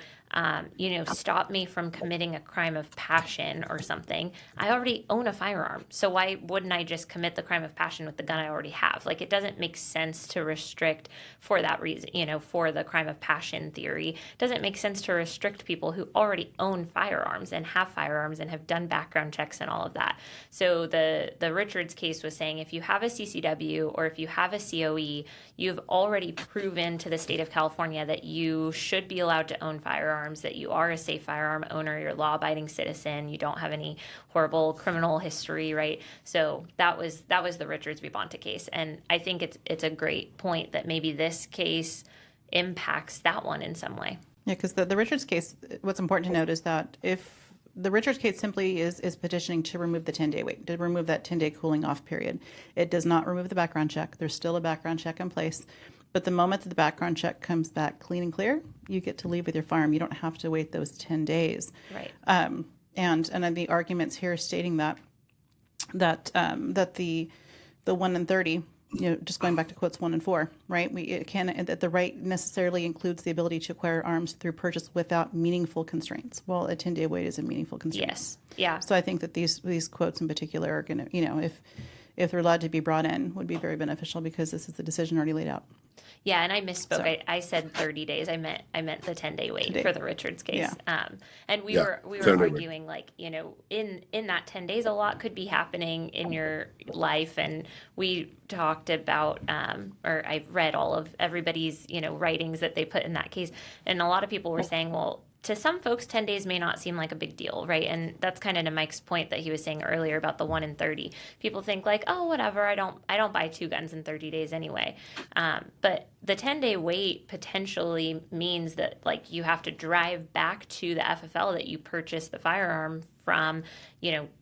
stop me from committing a crime of passion or something, I already own a firearm. So why wouldn't I just commit the crime of passion with the gun I already have? Like, it doesn't make sense to restrict for that reason, for the crime of passion theory. It doesn't make sense to restrict people who already own firearms and have done background checks and all of that. So the Richards case was saying if you have a CCW or if you have a COE, you've already proven to the state of California that you should be allowed to own firearms, that you are a safe firearm owner, you're a law-abiding citizen, you don't have any horrible criminal history, right? So that was the Richards v. Bonta case, and I think it's a great point that maybe this case impacts that one in some way. Yeah, because the Richards case, what's important to note is that if the Richards case simply is petitioning to remove the 10-day wait, to remove that 10-day cooling off period. It does not remove the background check. There's still a background check in place. But the moment that the background check comes back clean and clear, you get to leave with your firearm. You don't have to wait those 10 days. Right. And the arguments here stating that the 1 in 30, just going back to quotes 1 and 4, right? That the right necessarily includes the ability to acquire arms through purchase without meaningful constraints. Well, a 10-day wait is a meaningful constraint. Yes. Yeah. So I think that these quotes in particular are going to, if they're allowed to be brought in, would be very beneficial because this is the decision already laid out. Yeah, and I misspoke. I said 30 days. I meant the 10-day wait for the Richards case. Yeah. And we were arguing like, in that 10 days, a lot could be happening in your life. And we talked about, or I've read all of everybody's, writings that they put in that case. And a lot of people were saying, well, to some folks, 10 days may not seem like a big deal, right? And that's kind of to Mike's point that he was saying earlier about the 1 in 30. People think like, oh, whatever, I don't buy 2 guns in 30 days anyway. But the 10-day wait potentially means that like you have to drive back to the FFL that you purchased the firearm from,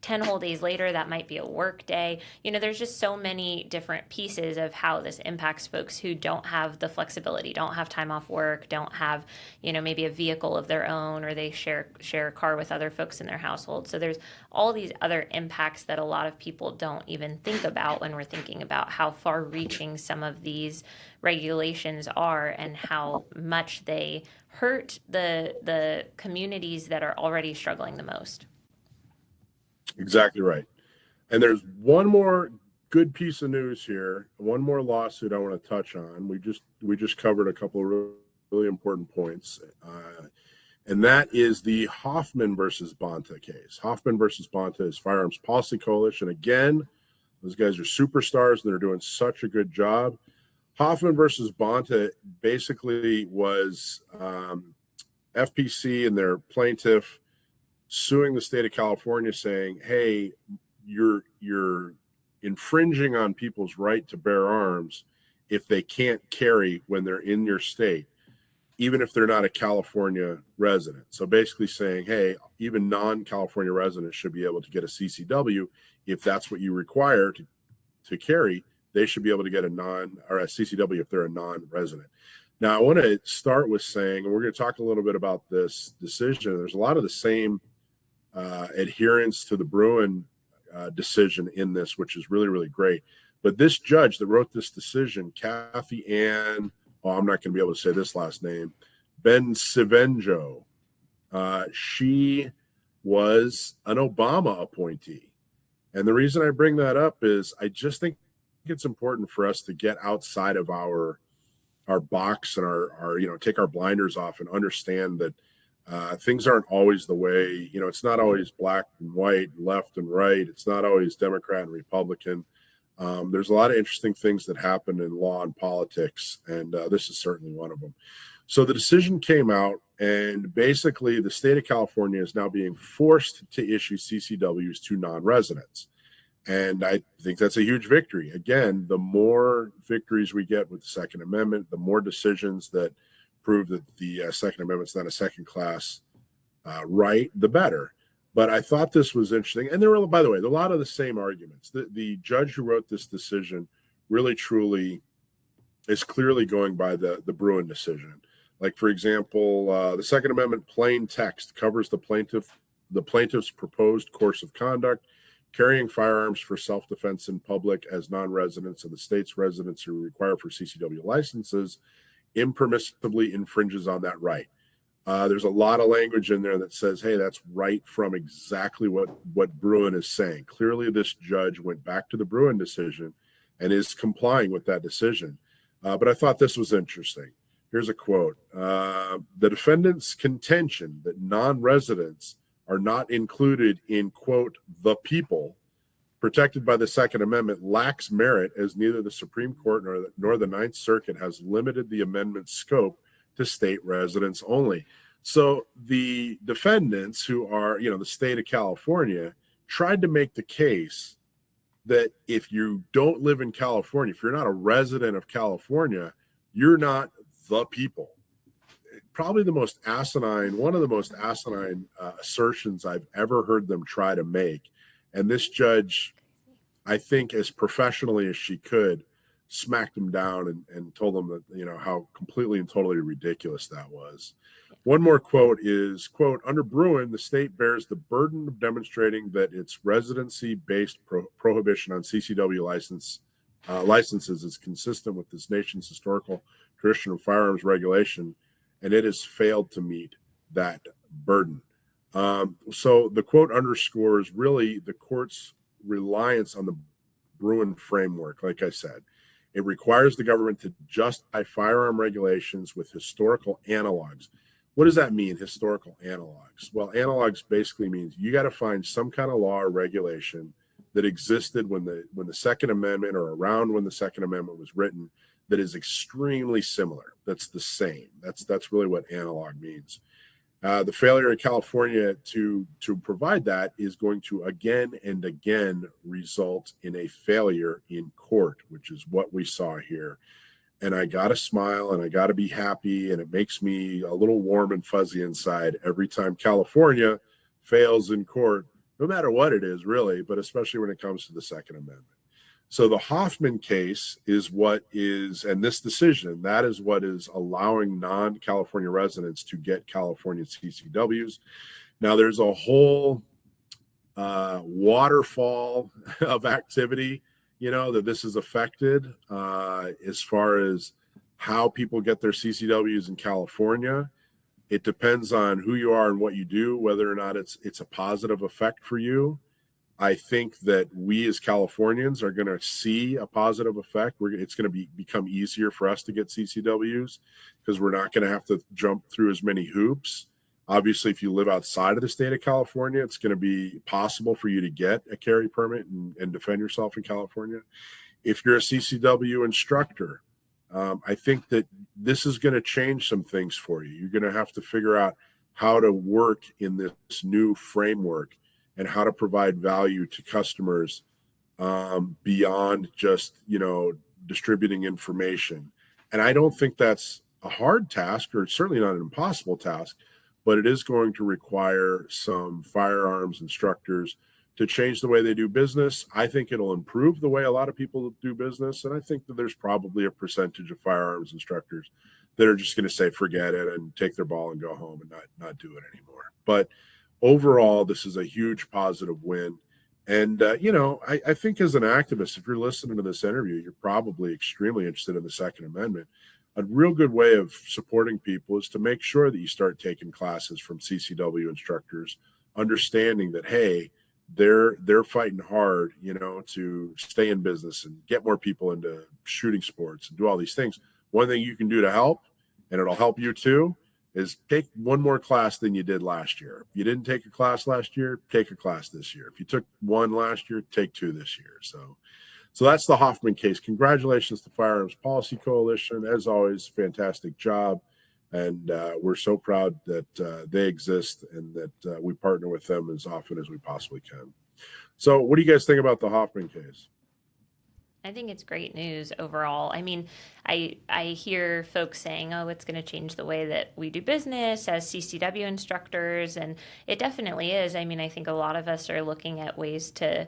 10 whole days later. That might be a work day. There's just so many different pieces of how this impacts folks who don't have the flexibility, don't have time off work, don't have, maybe a vehicle of their own, or they share a car with other folks in their household. So there's all these other impacts that a lot of people don't even think about when we're thinking about how far-reaching some of these regulations are and how much they hurt the communities that are already struggling the most. Exactly right. And there's one more good piece of news here, one more lawsuit I want to touch on. We just covered a couple of really important points, and that is the Hoffman versus Bonta case. Hoffman versus Bonta is Firearms Policy Coalition. Again, those guys are superstars and they're doing such a good job. Hoffman versus Bonta basically was FPC and their plaintiff suing the state of California saying, hey, you're infringing on people's right to bear arms if they can't carry when they're in your state, even if they're not a California resident. So basically saying, hey, even non-California residents should be able to get a CCW if that's what you require to carry. They should be able to get a CCW if they're a non-resident. Now, I want to start with saying, and we're going to talk a little bit about this decision. There's a lot of the same adherence to the Bruin decision in this, which is really, really great. But this judge that wrote this decision, Kathy Ann, I'm not going to be able to say this last name, Ben-Sivenjo, she was an Obama appointee. And the reason I bring that up is I just think it's important for us to get outside of our box and our take our blinders off and understand that things aren't always the way, it's not always black and white, left and right. It's not always Democrat and Republican. There's a lot of interesting things that happen in law and politics, and this is certainly one of them. So the decision came out, and basically the state of California is now being forced to issue CCWs to non-residents. And I think that's a huge victory. Again, the more victories we get with the Second Amendment, the more decisions that prove that the Second Amendment's not a second-class right, the better. But I thought this was interesting. And there were, by the way, a lot of the same arguments. The judge who wrote this decision really, truly is clearly going by the Bruen decision. Like, for example, the Second Amendment plain text covers the plaintiff's proposed course of conduct, carrying firearms for self-defense in public as non-residents of the state's residents who require for CCW licenses impermissibly infringes on that right. There's a lot of language in there that says, hey, that's right from exactly what Bruen is saying. Clearly, this judge went back to the Bruen decision and is complying with that decision. But I thought this was interesting. Here's a quote. The defendant's contention that non-residents are not included in, quote, the people protected by the Second Amendment lacks merit, as neither the Supreme Court nor the Ninth Circuit has limited the amendment's scope to state residents only. So the defendants, who are, the state of California, tried to make the case that if you don't live in California, if you're not a resident of California, you're not the people. Probably one of the most asinine assertions I've ever heard them try to make. And this judge, I think, as professionally as she could, smacked them down and told them that, how completely and totally ridiculous that was. One more quote is, quote, under Bruen, the state bears the burden of demonstrating that its residency-based prohibition on CCW licenses is consistent with this nation's historical tradition of firearms regulation, and it has failed to meet that burden. So the quote underscores really the court's reliance on the Bruen framework. Like I said, it requires the government to justify firearm regulations with historical analogs. What does that mean, historical analogs? Well, analogs basically means you got to find some kind of law or regulation that existed when the Second Amendment, or around when the Second Amendment was written, that is extremely similar, that's the same. That's really what analog means. The failure in California to provide that is going to again and again result in a failure in court, which is what we saw here. And I got to smile and I got to be happy, and it makes me a little warm and fuzzy inside every time California fails in court, no matter what it is, really, but especially when it comes to the Second Amendment. So the Hoffman case is what is, and this decision, that is what is allowing non-California residents to get California CCWs. Now, there's a whole waterfall of activity, that this has affected as far as how people get their CCWs in California. It depends on who you are and what you do, whether or not it's a positive effect for you. I think that we as Californians are going to see a positive effect. It's going to become easier for us to get CCWs because we're not going to have to jump through as many hoops. Obviously, if you live outside of the state of California, it's going to be possible for you to get a carry permit and defend yourself in California. If you're a CCW instructor, I think that this is going to change some things for you. You're going to have to figure out how to work in this new framework and how to provide value to customers beyond just, distributing information. And I don't think that's a hard task, or certainly not an impossible task, but it is going to require some firearms instructors to change the way they do business. I think it'll improve the way a lot of people do business. And I think that there's probably a percentage of firearms instructors that are just going to say, forget it, and take their ball and go home and not do it anymore. But overall, this is a huge positive win. And, I think as an activist, if you're listening to this interview, you're probably extremely interested in the Second Amendment. A real good way of supporting people is to make sure that you start taking classes from CCW instructors, understanding that, hey, they're fighting hard, to stay in business and get more people into shooting sports and do all these things. One thing you can do to help, and it'll help you too, is take one more class than you did last year. If you didn't take a class last year, take a class this year. If you took one last year, take two this year. So that's the Hoffman case. Congratulations to Firearms Policy Coalition. As always, fantastic job. And we're so proud that they exist and that we partner with them as often as we possibly can. So what do you guys think about the Hoffman case? I think it's great news overall. I mean, I hear folks saying, oh, it's going to change the way that we do business as CCW instructors. And it definitely is. I mean, I think a lot of us are looking at ways to,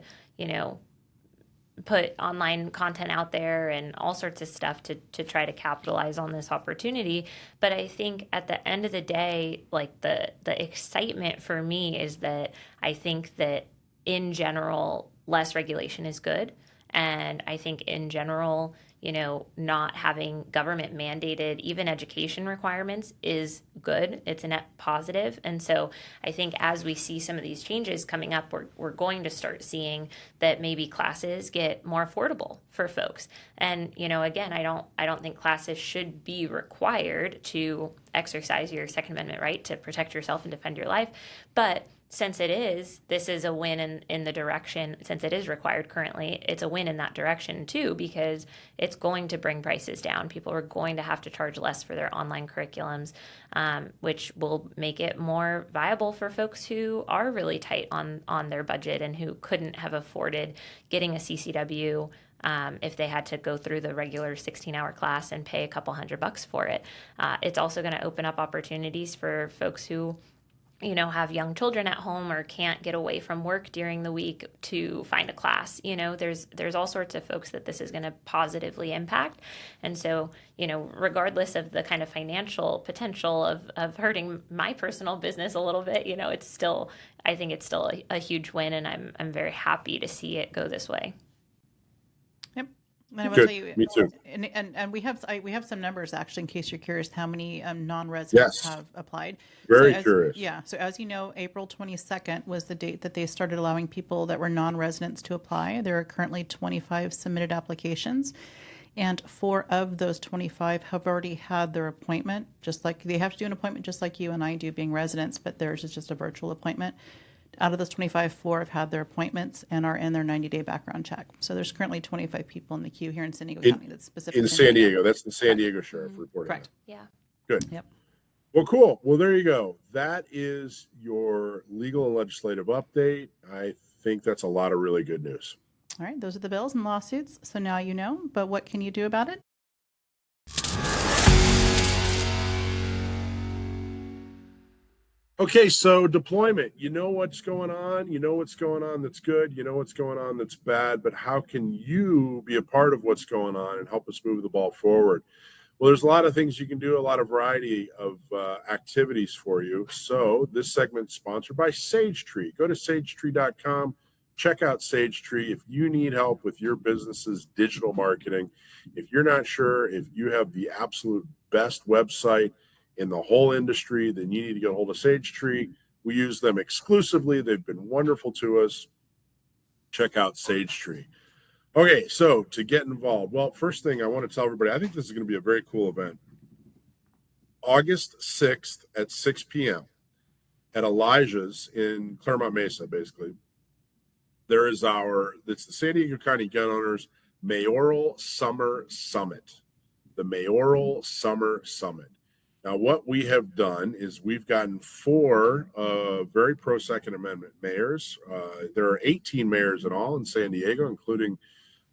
put online content out there and all sorts of stuff to try to capitalize on this opportunity. But I think at the end of the day, like the excitement for me is that I think that in general, less regulation is good. And I think in general, not having government mandated even education requirements is good. It's a net positive. And so I think as we see some of these changes coming up, we're going to start seeing that maybe classes get more affordable for folks. And, again, I don't think classes should be required to exercise your Second Amendment right to protect yourself and defend your life. But since this is a win in the direction, since it is required currently, it's a win in that direction too, because it's going to bring prices down. People are going to have to charge less for their online curriculums, which will make it more viable for folks who are really tight on their budget and who couldn't have afforded getting a CCW if they had to go through the regular 16-hour class and pay a couple $100 for it. It's also going to open up opportunities for folks who have young children at home or can't get away from work during the week to find a class. There's all sorts of folks that this is going to positively impact. And so, regardless of the kind of financial potential of hurting my personal business a little bit, I think it's still a huge win, and I'm very happy to see it go this way. And I will Good. tell you, Me too. And we have some numbers actually, in case you're curious, how many non-residents have applied. Very curious. Yeah. So as you know, April 22nd was the date that they started allowing people that were non-residents to apply. There are currently 25 submitted applications, and 4 of those 25 have already had their appointment. Just like they have to do an appointment, just like you and I do, being residents, but theirs is just a virtual appointment. Out of those 25, 4 have had their appointments and are in their 90-day background check. So there's currently 25 people in the queue here in San Diego County that's specifically in San Diego. That's the San Diego Sheriff reporting. Correct. Yeah. Good. Yep. Well, cool. Well, there you go. That is your legal and legislative update. I think that's a lot of really good news. All right. Those are the bills and lawsuits. So now you know, but what can you do about it? Okay, so deployment. You know what's going on. You know what's going on that's good. You know what's going on that's bad. But how can you be a part of what's going on and help us move the ball forward? Well, there's a lot of things you can do, a lot of variety of activities for you. So this segment is sponsored by SageTree. Go to sagetree.com. Check out SageTree. If you need help with your business's digital marketing, if you're not sure if you have the absolute best website in the whole industry, then you need to get a hold of SageTree. We use them exclusively. They've been wonderful to us. Check out SageTree. Okay, so to get involved, well, first thing I want to tell everybody, I think this is going to be a very cool event. August 6th at 6 p.m. at Elijah's in Claremont Mesa, basically. It's the San Diego County Gun Owners Mayoral Summer Summit. The Mayoral Summer Summit. Now, what we have done is we've gotten 4 very pro-Second Amendment mayors. There are 18 mayors in all in San Diego, including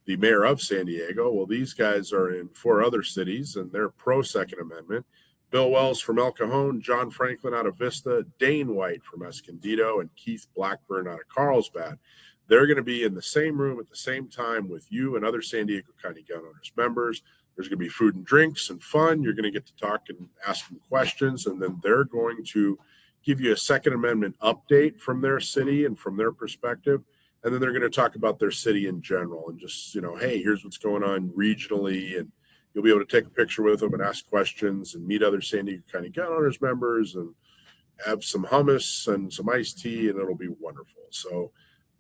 the mayor of San Diego. Well, these guys are in 4 other cities, and they're pro-Second Amendment. Bill Wells from El Cajon, John Franklin out of Vista, Dane White from Escondido, and Keith Blackburn out of Carlsbad. They're going to be in the same room at the same time with you and other San Diego County Gun Owners members. There's going to be food and drinks and fun. You're going to get to talk and ask them questions, and then they're going to give you a Second Amendment update from their city and from their perspective. And then they're going to talk about their city in general and just, hey, here's what's going on regionally. And you'll be able to take a picture with them and ask questions and meet other San Diego County Gun Owners members and have some hummus and some iced tea, and it'll be wonderful. So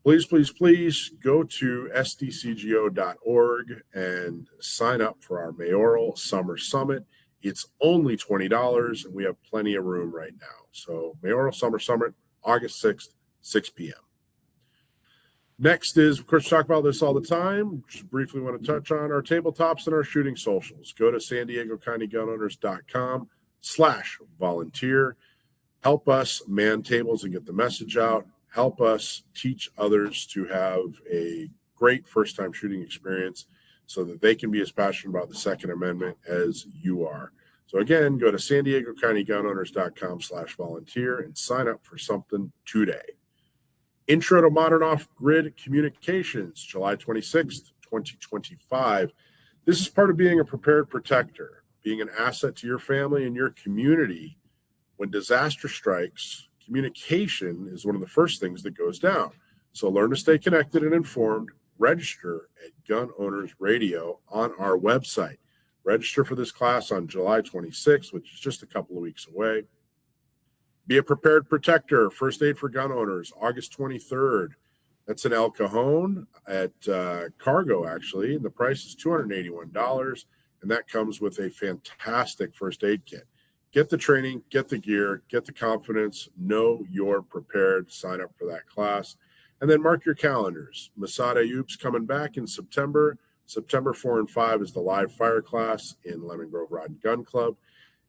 please, please, please go to sdcgo.org and sign up for our Mayoral Summer Summit. It's only $20, and we have plenty of room right now. So Mayoral Summer Summit, August 6th, 6 p.m. Next is, of course, talk about this all the time. Just briefly want to touch on our tabletops and our shooting socials. Go to SanDiegoCountyGunOwners.com/volunteer. Help us man tables and get the message out. Help us teach others to have a great first-time shooting experience so that they can be as passionate about the Second Amendment as you are. So again, go to SanDiegoCountyGunOwners.com/volunteer and sign up for something today. Intro to Modern Off-Grid Communications, July 26th, 2025. This is part of being a prepared protector, being an asset to your family and your community. When disaster strikes, communication is one of the first things that goes down. So learn to stay connected and informed. Register at Gun Owners Radio on our website. Register for this class on July 26th, which is just a couple of weeks away. Be a prepared protector. First aid for gun owners, August 23rd. That's in El Cajon at Cargo, actually. And the price is $281. And that comes with a fantastic first aid kit. Get the training, get the gear, get the confidence, know you're prepared. Sign up for that class. And then mark your calendars. Massad Ayoob's coming back in September. September 4 and 5 is the live fire class in Lemon Grove Rod and Gun Club.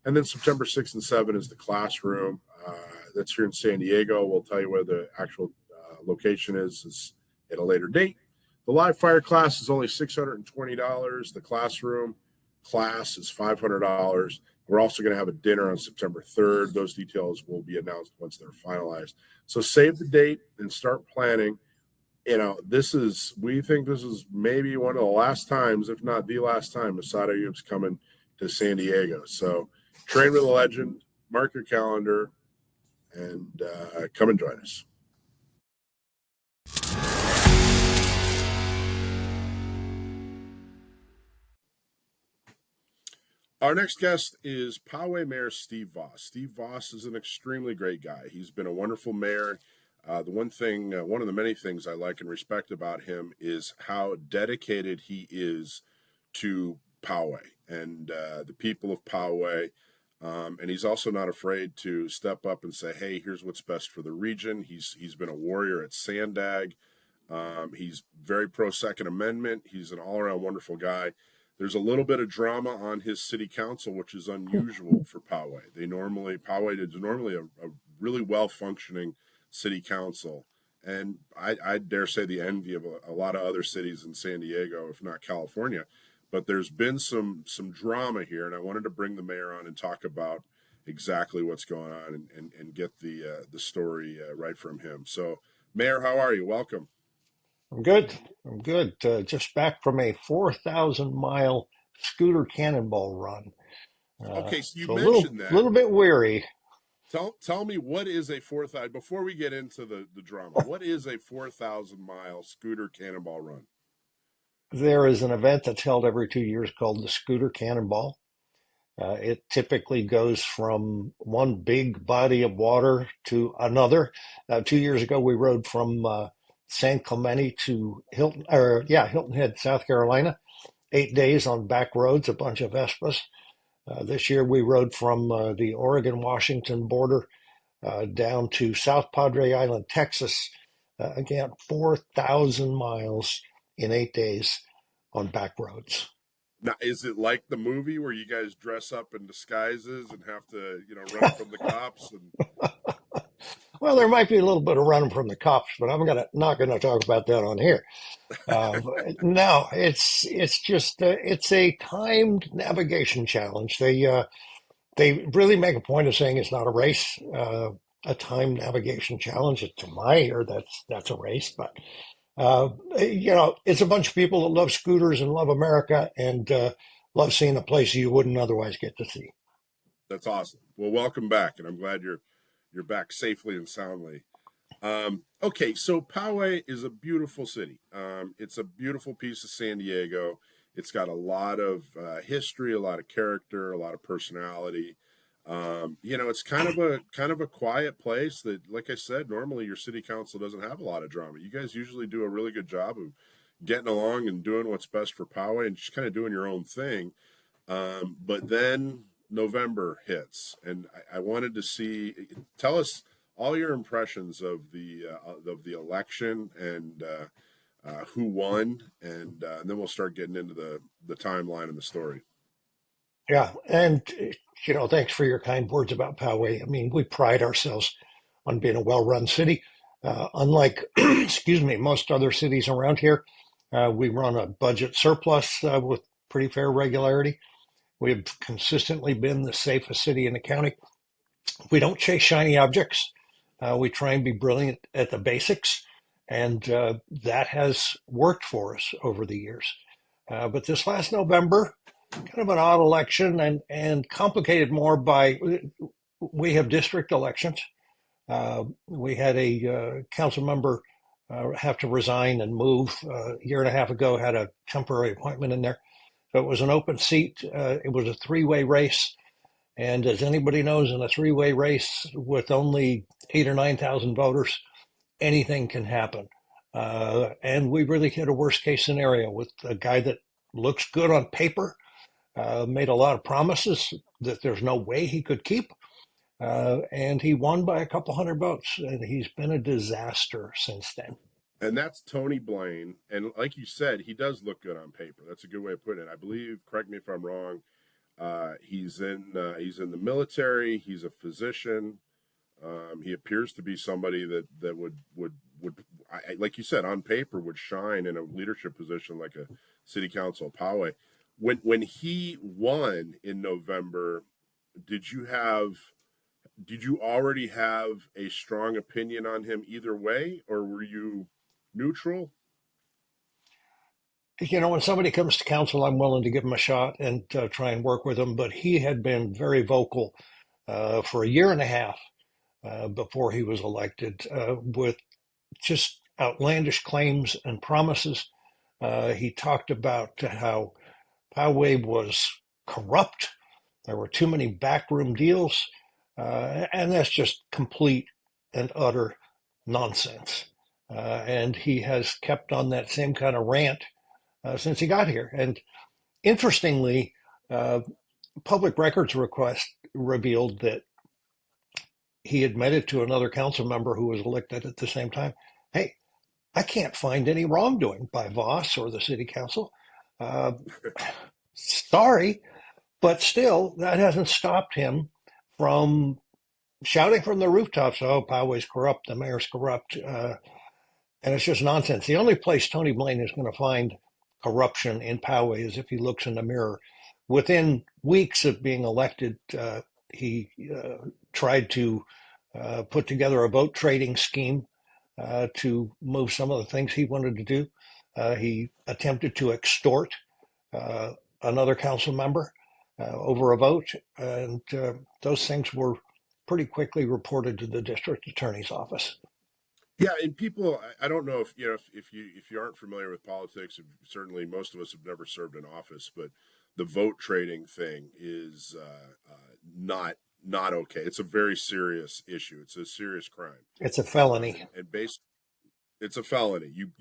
And then September 6 and 7 is the classroom. That's here in San Diego. We'll tell you where the actual location is at a later date. The live fire class is only $620. The classroom class is $500. We're also going to have a dinner on September 3rd. Those details will be announced once they're finalized. So save the date and start planning. You know, we think this is maybe one of the last times, if not the last time, Massad Ayoob's coming to San Diego. So train with a legend, mark your calendar, and come and join us. Our next guest is Poway Mayor Steve Voss. Steve Voss is an extremely great guy. He's been a wonderful mayor. One of the many things I like and respect about him is how dedicated he is to Poway and the people of Poway. And he's also not afraid to step up and say, hey, here's what's best for the region. He's been a warrior at Sandag. He's very pro Second Amendment. He's an all-around wonderful guy. There's a little bit of drama on his city council, which is unusual for Poway. Poway is normally a really well-functioning city council. And I dare say the envy of a lot of other cities in San Diego, if not California. But there's been some drama here, and I wanted to bring the mayor on and talk about exactly what's going on and get the story right from him. So, Mayor, how are you? Welcome. I'm good. Just back from a 4,000-mile scooter cannonball run. Okay, so you So mentioned that. A little bit weary. Tell me, what is a 4,000, before we get into the drama, what is a 4,000-mile scooter cannonball run? There is an event that's held every 2 years called the Scooter Cannonball. It typically goes from one big body of water to another. 2 years ago, we rode from San Clemente to Hilton Head, South Carolina. 8 days on back roads, a bunch of Vespas. This year, we rode from the Oregon-Washington border down to South Padre Island, Texas. Again, 4,000 miles in 8 days on back roads. Now, is it like the movie where you guys dress up in disguises and have to, run from the cops? Well, there might be a little bit of running from the cops, but I'm not gonna talk about that on here. No, it's just it's a timed navigation challenge. They really make a point of saying it's not a race, a timed navigation challenge. To my ear, that's a race, but it's a bunch of people that love scooters and love America and love seeing a place you wouldn't otherwise get to see. That's awesome. Well, welcome back, and I'm glad you're back safely and soundly. Okay, so Poway is a beautiful city. It's a beautiful piece of San Diego. It's got a lot of history, a lot of character, a lot of personality. It's kind of a quiet place that, like I said, normally your city council doesn't have a lot of drama. You guys usually do a really good job of getting along and doing what's best for Poway and just kind of doing your own thing. But then November hits, and I wanted to see. Tell us all your impressions of the election and who won, and then we'll start getting into the timeline and the story. Yeah, and thanks for your kind words about Poway. I mean, we pride ourselves on being a well-run city. Unlike, excuse me, most other cities around here, we run a budget surplus with pretty fair regularity. We've consistently been the safest city in the county. We don't chase shiny objects. We try and be brilliant at the basics, and that has worked for us over the years. But this last November, kind of an odd election and complicated more by we have district elections. We had a council member have to resign and move a year and a half ago, had a temporary appointment in there. So it was an open seat. It was a three-way race. And as anybody knows, in a three-way race with only 8,000 or 9,000 voters, anything can happen. And we really hit a worst-case scenario with a guy that looks good on paper, made a lot of promises that there's no way he could keep. And he won by a couple hundred votes, and he's been a disaster since then. And that's Tony Blaine. And like you said, he does look good on paper. That's a good way of putting it. I believe, correct me if I'm wrong, he's in the military. He's a physician. He appears to be somebody that would like you said, on paper would shine in a leadership position like a city council of Poway. When he won in November, did you already have a strong opinion on him either way, or were you neutral? When somebody comes to council, I'm willing to give him a shot and try and work with him. But he had been very vocal for a year and a half before he was elected with just outlandish claims and promises. He talked about how Poway was corrupt. There were too many backroom deals. And that's just complete and utter nonsense. And he has kept on that same kind of rant since he got here. And interestingly, public records request revealed that he admitted to another council member who was elected at the same time, hey, I can't find any wrongdoing by Voss or the city council. Sorry, but still, that hasn't stopped him from shouting from the rooftops, oh, Poway's corrupt, the mayor's corrupt. And it's just nonsense. The only place Tony Blaine is going to find corruption in Poway is if he looks in the mirror. Within weeks of being elected, he tried to put together a vote trading scheme to move some of the things he wanted to do. He attempted to extort another council member over a vote, and those things were pretty quickly reported to the district attorney's office. Yeah, and people, I don't know if you aren't familiar with politics. Certainly, most of us have never served in office, but the vote trading thing is not okay. It's a very serious issue. It's a serious crime. It's a felony, and it's a felony. You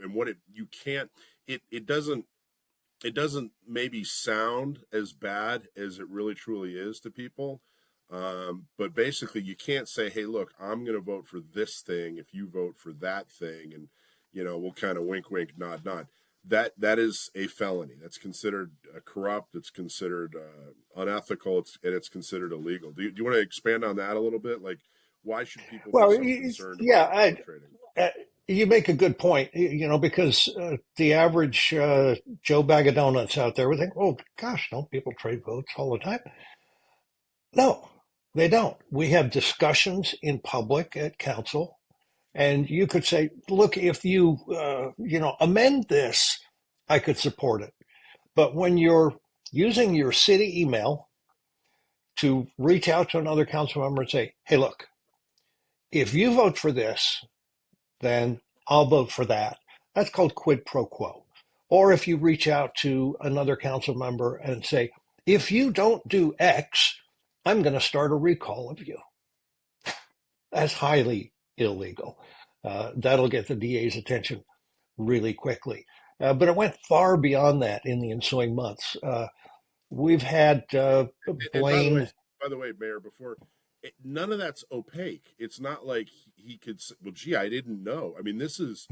and what you can't. It doesn't maybe sound as bad as it really truly is to people. But basically you can't say, hey, look, I'm going to vote for this thing if you vote for that thing. And, we'll kind of wink, wink, nod, nod. That is a felony. That's considered corrupt. It's considered unethical. It's considered illegal. Do you want to expand on that a little bit? Like, why should people be so concerned about trading? You make a good point, because the average Joe Bag of Donuts out there would think, oh, gosh, don't people trade votes all the time? No, they don't. We have discussions in public at council, and you could say, look, if you, amend this, I could support it. But when you're using your city email to reach out to another council member and say, hey, look, if you vote for this, then I'll vote for that. That's called quid pro quo. Or if you reach out to another council member and say, if you don't do X, I'm going to start a recall of you. That's highly illegal. That'll get the DA's attention really quickly. But it went far beyond that in the ensuing months. We've had And Blaine. by the way, Mayor, none of that's opaque. It's not like he could say, well, gee, I didn't know. I mean, this is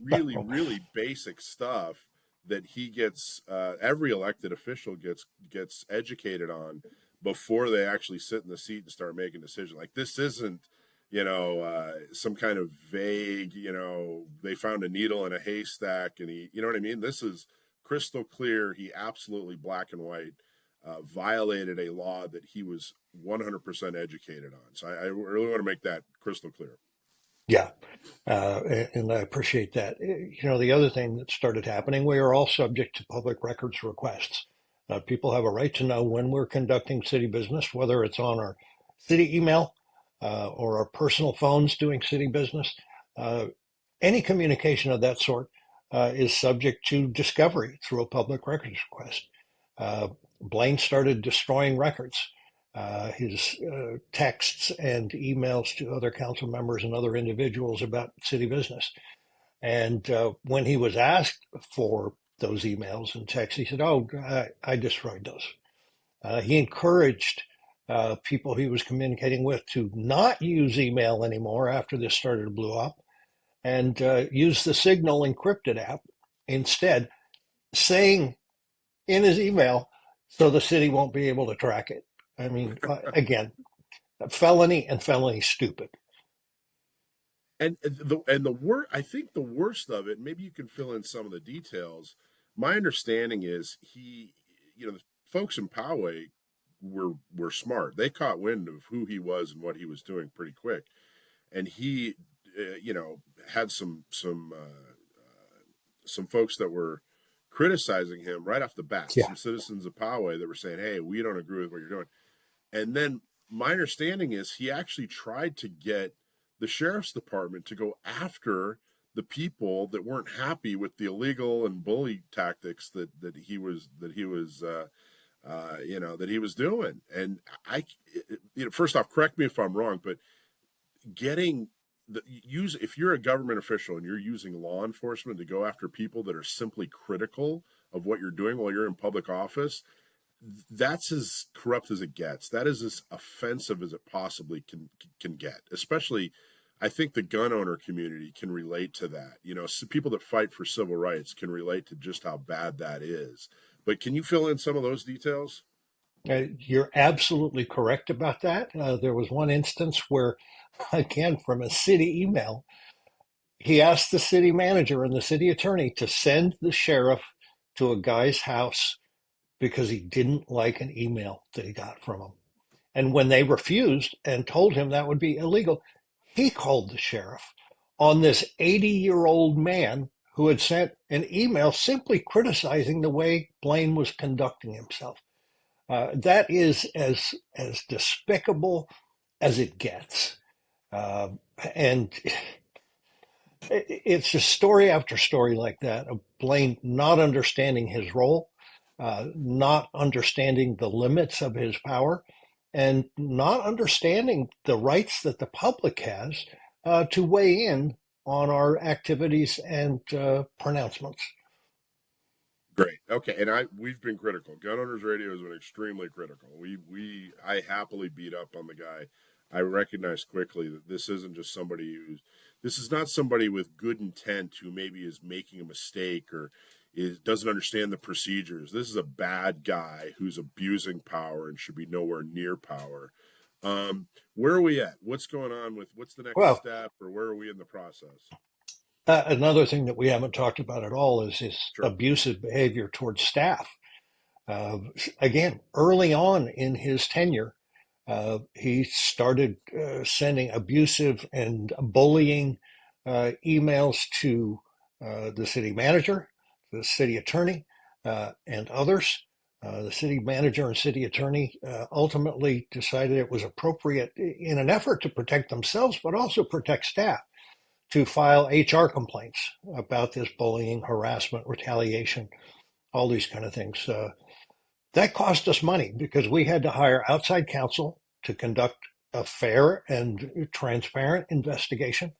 really, really basic stuff that he gets, every elected official gets educated on before they actually sit in the seat and start making decisions. Like, this isn't, some kind of vague, they found a needle in a haystack and he, you know what I mean? This is crystal clear. He absolutely black and white violated a law that he was 100% educated on. So I really want to make that crystal clear. Yeah, and I appreciate that. The other thing that started happening, we are all subject to public records requests. People have a right to know when we're conducting city business, whether it's on our city email or our personal phones doing city business. Any communication of that sort is subject to discovery through a public records request. Blaine started destroying records, his texts and emails to other council members and other individuals about city business. And when he was asked for those emails and texts, he said, "Oh, I destroyed those." He encouraged people he was communicating with to not use email anymore after this started to blow up and use the Signal encrypted app instead, saying in his email, so the city won't be able to track it. I mean, again, felony and felony stupid. And I think the worst of it, maybe you can fill in some of the details. My understanding is the folks in Poway were smart. They caught wind of who he was and what he was doing pretty quick, and he, had some folks that were criticizing him right off the bat. Yeah. Some citizens of Poway that were saying, "Hey, we don't agree with what you're doing." And then my understanding is he actually tried to get the sheriff's department to go after the people that weren't happy with the illegal and bully tactics that he was doing. And first off, correct me if I'm wrong, but if you're a government official and you're using law enforcement to go after people that are simply critical of what you're doing while you're in public office, that's as corrupt as it gets. That is as offensive as it possibly can get. Especially, I think the gun owner community can relate to that. People that fight for civil rights can relate to just how bad that is. But can you fill in some of those details? You're absolutely correct about that. There was one instance where, again, from a city email, he asked the city manager and the city attorney to send the sheriff to a guy's house because he didn't like an email that he got from him. And when they refused and told him that would be illegal, he called the sheriff on this 80-year-old man who had sent an email simply criticizing the way Blaine was conducting himself. That is as despicable as it gets. And it's just story after story like that of Blaine not understanding his role, not understanding the limits of his power, and not understanding the rights that the public has to weigh in on our activities and pronouncements. Great. Okay, and we've been critical. Gun Owners Radio has been extremely critical. I happily beat up on the guy. I recognize quickly that this isn't just this is not somebody with good intent who maybe is making a mistake or doesn't understand the procedures. This is a bad guy who's abusing power and should be nowhere near power. Where are we at? What's going on what's the next step, or where are we in the process? Another thing that we haven't talked about at all is his abusive behavior towards staff. Again, early on in his tenure, he started sending abusive and bullying emails to the city manager, the city attorney, and others. The city manager and city attorney ultimately decided it was appropriate in an effort to protect themselves, but also protect staff, to file HR complaints about this bullying, harassment, retaliation, all these kind of things. That cost us money because we had to hire outside counsel to conduct a fair and transparent investigation.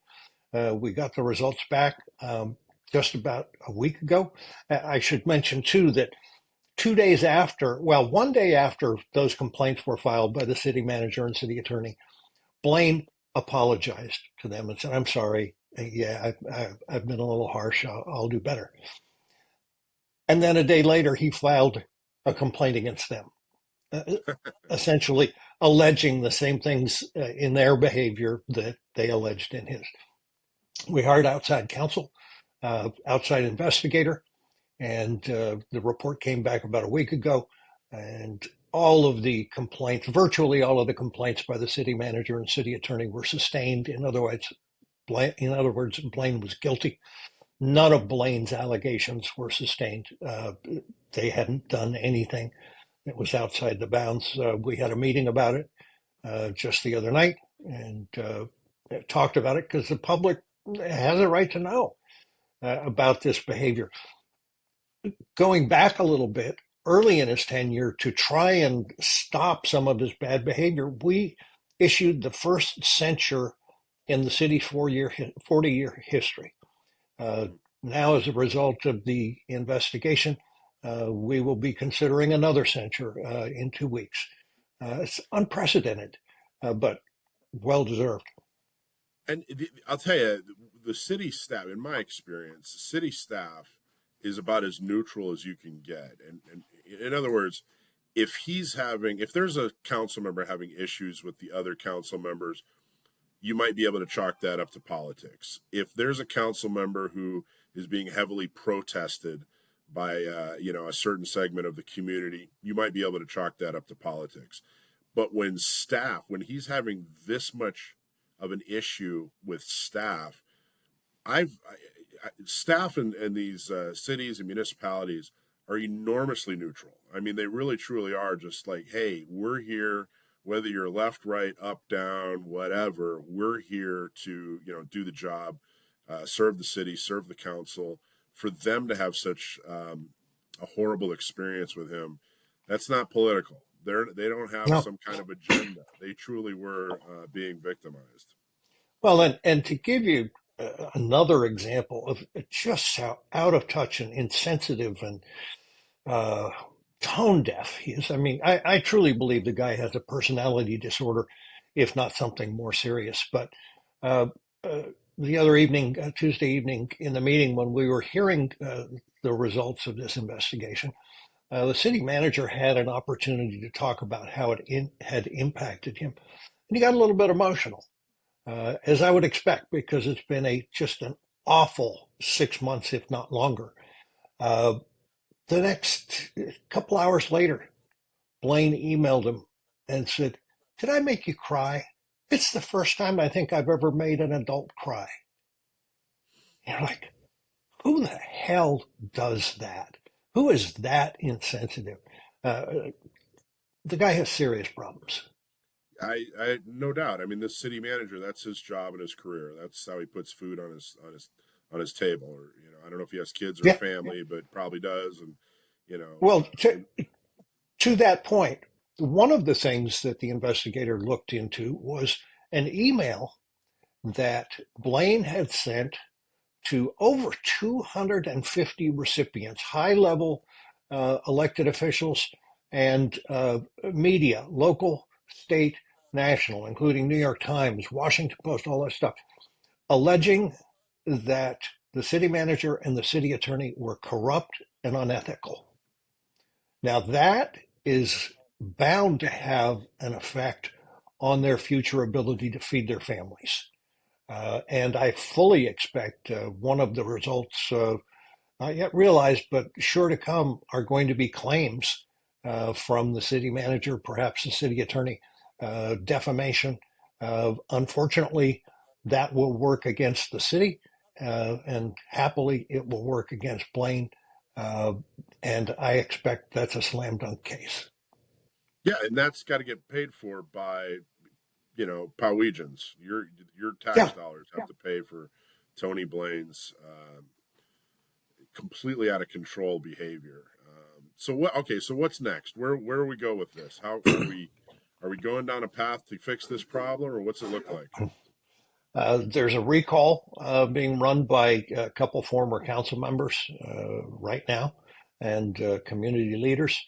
We got the results back just about a week ago. I should mention, too, that 2 days after, well, one day after those complaints were filed by the city manager and city attorney, Blaine apologized to them and said, "I'm sorry. Yeah, I've been a little harsh. I'll do better." And then a day later, he filed a complaint against them, essentially alleging the same things in their behavior that they alleged in his. We hired outside counsel, outside investigator, and the report came back about a week ago. And all of the complaints, virtually all of the complaints by the city manager and city attorney were sustained. In other words, Blaine was guilty. None of Blaine's allegations were sustained. They hadn't done anything that was outside the bounds. We had a meeting about it just the other night and talked about it because the public has a right to know about this behavior. Going back a little bit, early in his tenure, to try and stop some of his bad behavior, we issued the first censure in the city's 40-year history. Now, as a result of the investigation, we will be considering another censure in 2 weeks. It's unprecedented, but well-deserved. And I'll tell you, the city staff, in my experience, city staff is about as neutral as you can get. And in other words, if there's a council member having issues with the other council members, you might be able to chalk that up to politics. If there's a council member who is being heavily protested by a certain segment of the community, you might be able to chalk that up to politics. But when he's having this much of an issue with staff, staff in these cities and municipalities are enormously neutral. I mean, they really truly are just like, hey, we're here, whether you're left, right, up, down, whatever, we're here to, do the job, serve the city, serve the council. For them to have such a horrible experience with him, that's not political. They don't have some kind of agenda. They truly were being victimized. Well, and to give you another example of just how out of touch and insensitive and tone deaf he is. I mean, I truly believe the guy has a personality disorder, if not something more serious. But the other evening, Tuesday evening, in the meeting when we were hearing the results of this investigation, the city manager had an opportunity to talk about how it had impacted him. And he got a little bit emotional, as I would expect, because it's been just an awful 6 months, if not longer. The next couple hours later, Blaine emailed him and said, "Did I make you cry? It's the first time I think I've ever made an adult cry." You're like, who the hell does that? Who is that insensitive? The guy has serious problems. I no doubt. I mean, this city manager, that's his job and his career. That's how he puts food on his table. Or I don't know if he has kids or a family, but probably does. And Well, to that point, one of the things that the investigator looked into was an email that Blaine had sent to over 250 recipients, high-level elected officials and media, local, state, national, including New York Times, Washington Post, all that stuff, alleging that the city manager and the city attorney were corrupt and unethical. Now, that is bound to have an effect on their future ability to feed their families. And I fully expect one of the results, not yet realized, but sure to come, are going to be claims from the city manager, perhaps the city attorney, defamation. Unfortunately, that will work against the city, and happily, it will work against Blaine. And I expect that's a slam dunk case. Yeah, and that's got to get paid for by Powegians. Your tax dollars have to pay for Tony Blaine's completely out of control behavior. So what? Okay, so what's next? Where do we go with this? How are we going down a path to fix this problem, or what's it look like? There's a recall being run by a couple former council members right now and community leaders.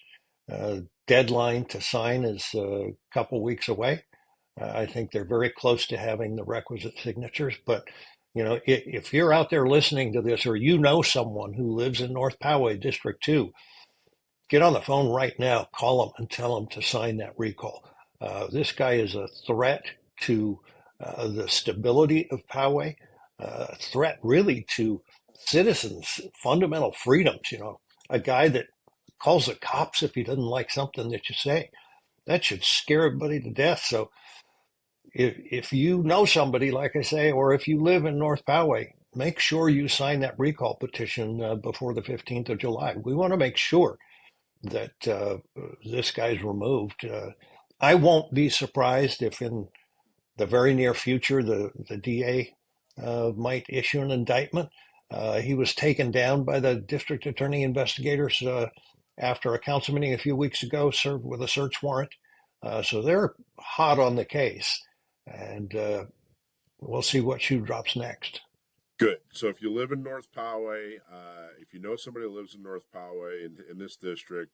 Deadline to sign is a couple weeks away. I think they're very close to having the requisite signatures. But, if you're out there listening to this or you know someone who lives in North Poway District 2, get on the phone right now, call them and tell them to sign that recall. This guy is a threat to the stability of Poway, a threat really to citizens' fundamental freedoms. A guy that calls the cops if he doesn't like something that you say, that should scare everybody to death. So if you know somebody, like I say, or if you live in North Poway, make sure you sign that recall petition before the 15th of July. We want to make sure that this guy's removed. I won't be surprised if in the very near future the DA might issue an indictment. He was taken down by the district attorney investigators after a council meeting a few weeks ago, served with a search warrant. So they're hot on the case, and we'll see what shoe drops next. Good. So if you live in North Poway, if you know somebody who lives in North Poway in this district,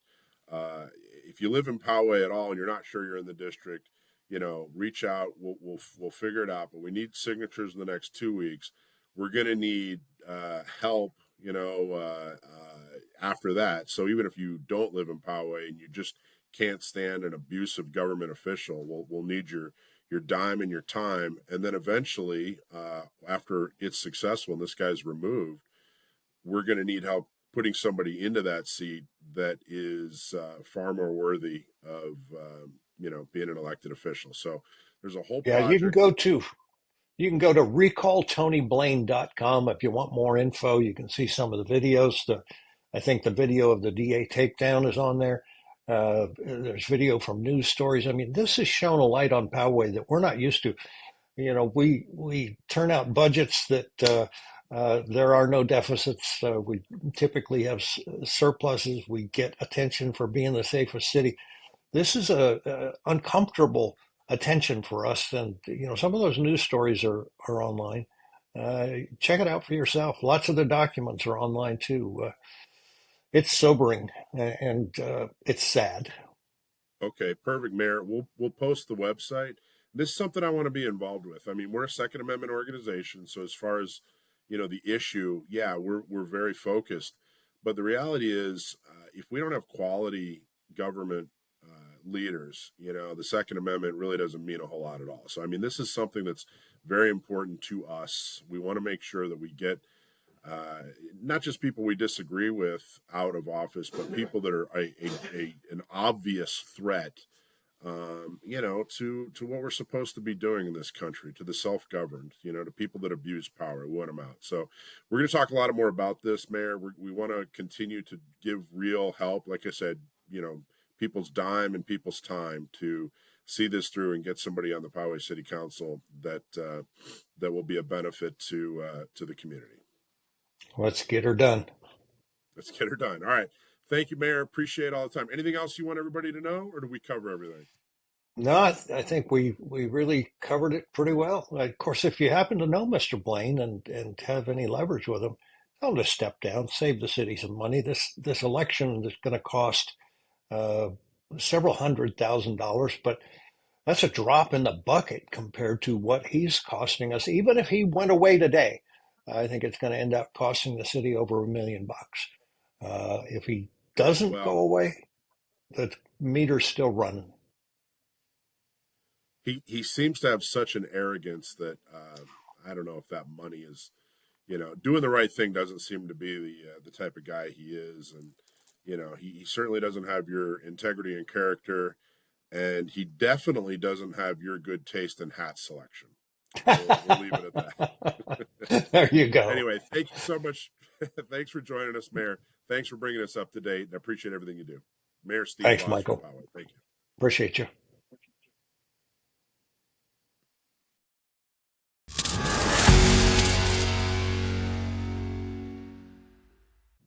if you live in Poway at all and you're not sure you're in the district, reach out. We'll figure it out. But we need signatures in the next 2 weeks. We're going to need help, after that. So even if you don't live in Poway and you just can't stand an abusive government official, we'll need your dime and your time. And then eventually, after it's successful and this guy's removed, we're going to need help putting somebody into that seat that is far more worthy of, being an elected official. So there's a whole project. You can go to recalltonyblaine.com if you want more info. You can see some of the videos. I think the video of the DA takedown is on there. There's video from news stories. I mean, this has shown a light on Poway that we're not used to. We turn out budgets that there are no deficits. We typically have surpluses. We get attention for being the safest city. This is a uncomfortable attention for us. And, some of those news stories are online. Check it out for yourself. Lots of the documents are online too. It's sobering and it's sad. Okay, perfect, Mayor. We'll post the website. This is something I want to be involved with. I mean, we're a Second Amendment organization, so as far as the issue, yeah, we're very focused. But the reality is, if we don't have quality government leaders, the Second Amendment really doesn't mean a whole lot at all. So, I mean, this is something that's very important to us. We want to make sure that we get not just people we disagree with out of office, but people that are an obvious threat, to what we're supposed to be doing in this country, to the self-governed, to people that abuse power. We want them out. So we're going to talk a lot more about this, Mayor. We want to continue to give real help. Like I said, people's dime and people's time to see this through and get somebody on the Poway City Council that will be a benefit to the community. Let's get her done. Let's get her done. All right. Thank you, Mayor. Appreciate all the time. Anything else you want everybody to know, or did we cover everything? No, I think we really covered it pretty well. Of course, if you happen to know Mr. Blaine and have any leverage with him, tell him to step down, save the city some money. This election is going to cost several $100,000, but that's a drop in the bucket compared to what he's costing us. Even if he went away today, I think it's going to end up costing the city over $1 million. If he doesn't go away, the meter's still running. He seems to have such an arrogance that I don't know if that money is, doing the right thing doesn't seem to be the type of guy he is, and he certainly doesn't have your integrity and character, and he definitely doesn't have your good taste in hat selection. We'll leave it at that. There you go. Anyway, thank you so much. Thanks for joining us, Mayor. Thanks for bringing us up to date, and I appreciate everything you do. Mayor Steve. Thanks, Michael. Thank you. Appreciate you.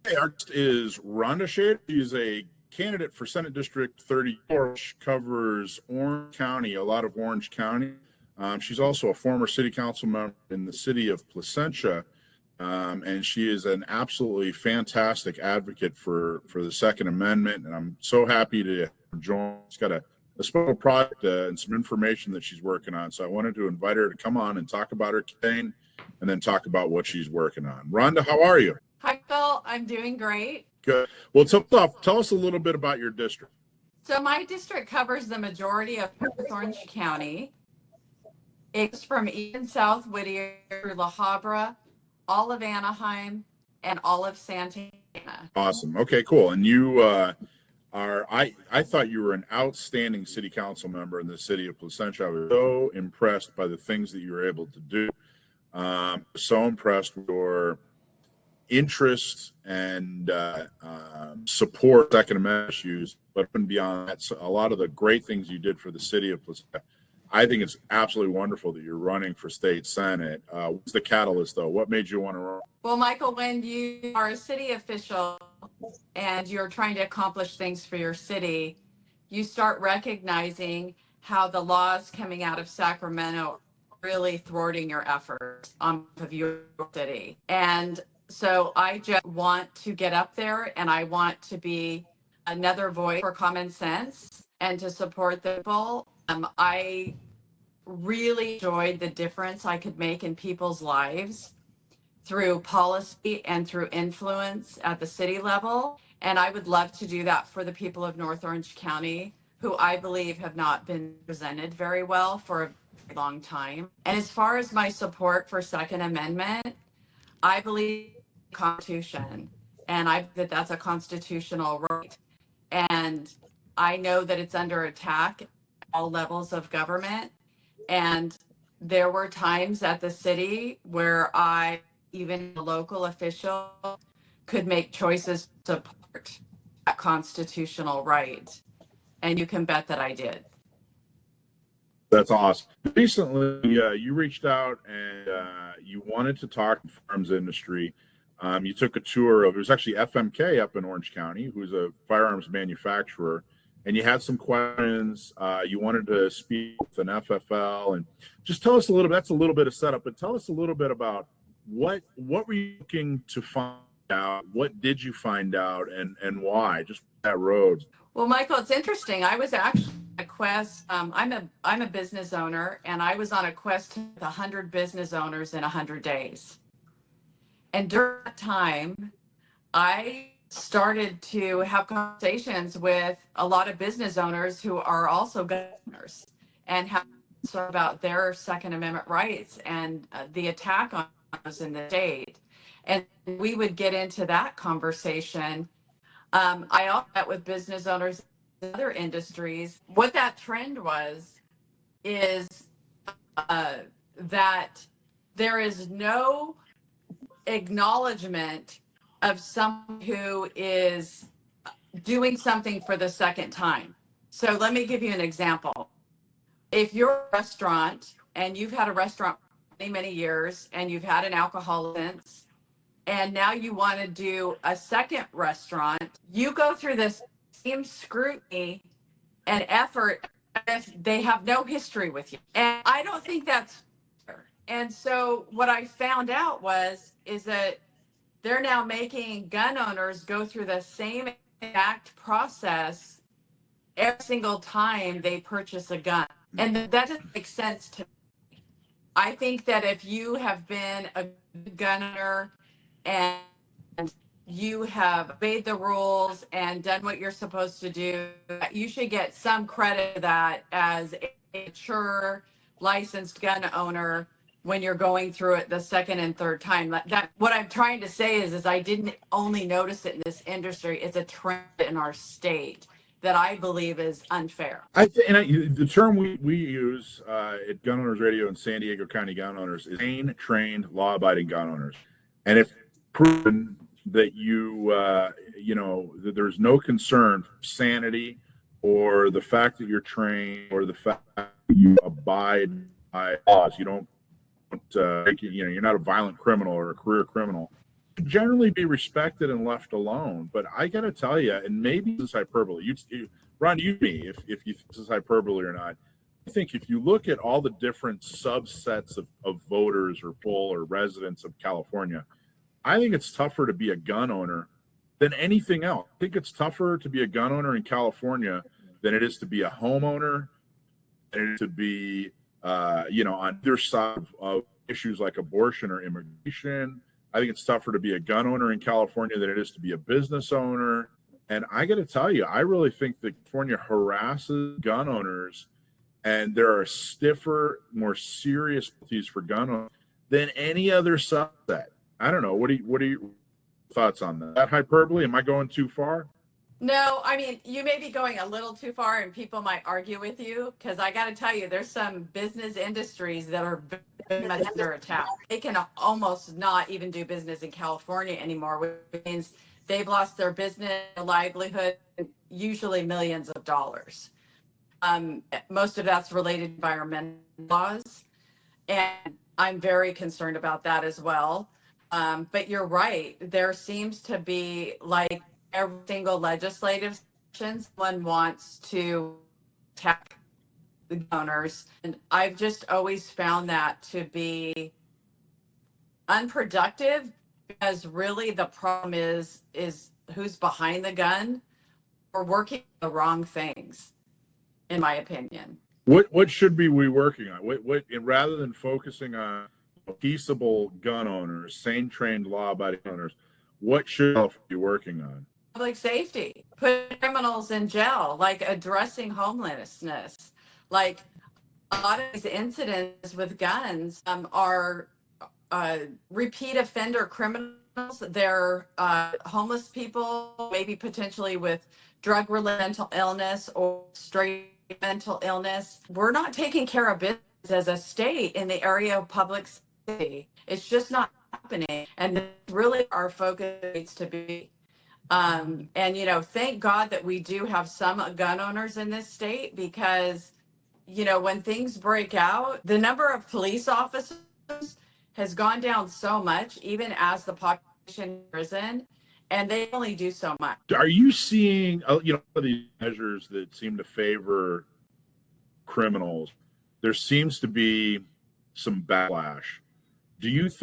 Hey, our guest is Rhonda Shader. She's a candidate for Senate District 34, which covers Orange County, a lot of Orange County. She's also a former city council member in the city of Placentia, and she is an absolutely fantastic advocate for the Second Amendment. And I'm so happy to join. She's got a special project and some information that she's working on. So I wanted to invite her to come on and talk about her campaign and then talk about what she's working on. Rhonda, how are you? Hi, Phil. I'm doing great. Good. Well, tell us a little bit about your district. So my district covers the majority of North Orange County. It's from even South Whittier through La Habra, all of Anaheim, and all of Santa Ana. Awesome. Okay, cool. And you I thought you were an outstanding city council member in the city of Placentia. I was so impressed by the things that you were able to do. So impressed with your interest and support Second Amendment issues, but even beyond that, so a lot of the great things you did for the city of Placentia. I think it's absolutely wonderful that you're running for state senate. What's the catalyst, though? What made you want to run? Well, Michael, when you are a city official and you're trying to accomplish things for your city, you start recognizing how the laws coming out of Sacramento are really thwarting your efforts on behalf of your city. And so I just want to get up there and I want to be another voice for common sense and to support the people. I really enjoyed the difference I could make in people's lives through policy and through influence at the city level. And I would love to do that for the people of North Orange County, who I believe have not been represented very well for a very long time. And as far as my support for Second Amendment, I believe in the Constitution, and that's a constitutional right. And I know that it's under attack at all levels of government. And there were times at the city where even a local official, could make choices to support that constitutional right. And you can bet that I did. That's awesome. Recently, you reached out and you wanted to talk to the firearms industry. You took a tour of, it was actually FMK up in Orange County, who's a firearms manufacturer. And you had some questions. You wanted to speak with an FFL, and just tell us a little bit. That's a little bit of setup, but tell us a little bit about what were you looking to find out? What did you find out, and why? Just that road. Well, Michael, it's interesting. I was actually on a quest. I'm a business owner, and I was on a quest with 100 business owners in 100 days. And during that time, I started to have conversations with a lot of business owners who are also gun owners and have sort about their Second Amendment rights and the attack on us in the state. And we would get into that conversation. I also met with business owners in other industries. What that trend is that there is no acknowledgement of someone who is doing something for the second time. So let me give you an example. If you're a restaurant and you've had a restaurant for many, many years and you've had an alcohol license, and now you want to do a second restaurant, you go through this same scrutiny and effort if they have no history with you. And I don't think that's fair. And so what I found out is that they're now making gun owners go through the same exact process every single time they purchase a gun. And that doesn't make sense to me. I think that if you have been a gun owner and you have obeyed the rules and done what you're supposed to do, you should get some credit for that as a mature, licensed gun owner when you're going through it the second and third time. That what I'm trying to say is I didn't only notice it in this industry, it's a trend in our state that I believe is unfair. The term we use at Gun Owners Radio and San Diego County Gun Owners is trained, law-abiding gun owners. And if proven that that there's no concern for sanity or the fact that you're trained or the fact that you abide by laws, you're not a violent criminal or a career criminal, generally be respected and left alone. But I got to tell you, and maybe this is hyperbole. Ron, you me if you think this is hyperbole or not. I think if you look at all the different subsets of voters or poll or residents of California, I think it's tougher to be a gun owner than anything else. I think it's tougher to be a gun owner in California than it is to be a homeowner, than it is to be, on either side of issues like abortion or immigration. I think it's tougher to be a gun owner in California than it is to be a business owner. And I got to tell you, I really think that California harasses gun owners, and there are stiffer, more serious penalties for gun owners than any other subset. I don't know. What are your thoughts on that? That hyperbole? Am I going too far? No, I mean, you may be going a little too far and people might argue with you, because I got to tell you, there's some business industries that are very much under attack. They can almost not even do business in California anymore, which means they've lost their business, their livelihood, usually millions of dollars. Most of that's related to environmental laws, and I'm very concerned about that as well. But you're right. There seems to be, like every single legislative session, someone wants to attack the owners. And I've just always found that to be unproductive, because really the problem is who's behind the gun. We're working on the wrong things, in my opinion. What should we working on? What rather than focusing on peaceable gun owners, sane, trained, law-abiding owners, what should we be working on? Public safety, put criminals in jail, like addressing homelessness. Like a lot of these incidents with guns are repeat offender criminals. They're homeless people, maybe potentially with drug-related mental illness or straight mental illness. We're not taking care of business as a state in the area of public safety. It's just not happening. And really our focus needs to be. And, thank God that we do have some gun owners in this state, because, when things break out, the number of police officers has gone down so much, even as the population has risen, and they only do so much. Are you seeing, these measures that seem to favor criminals? There seems to be some backlash.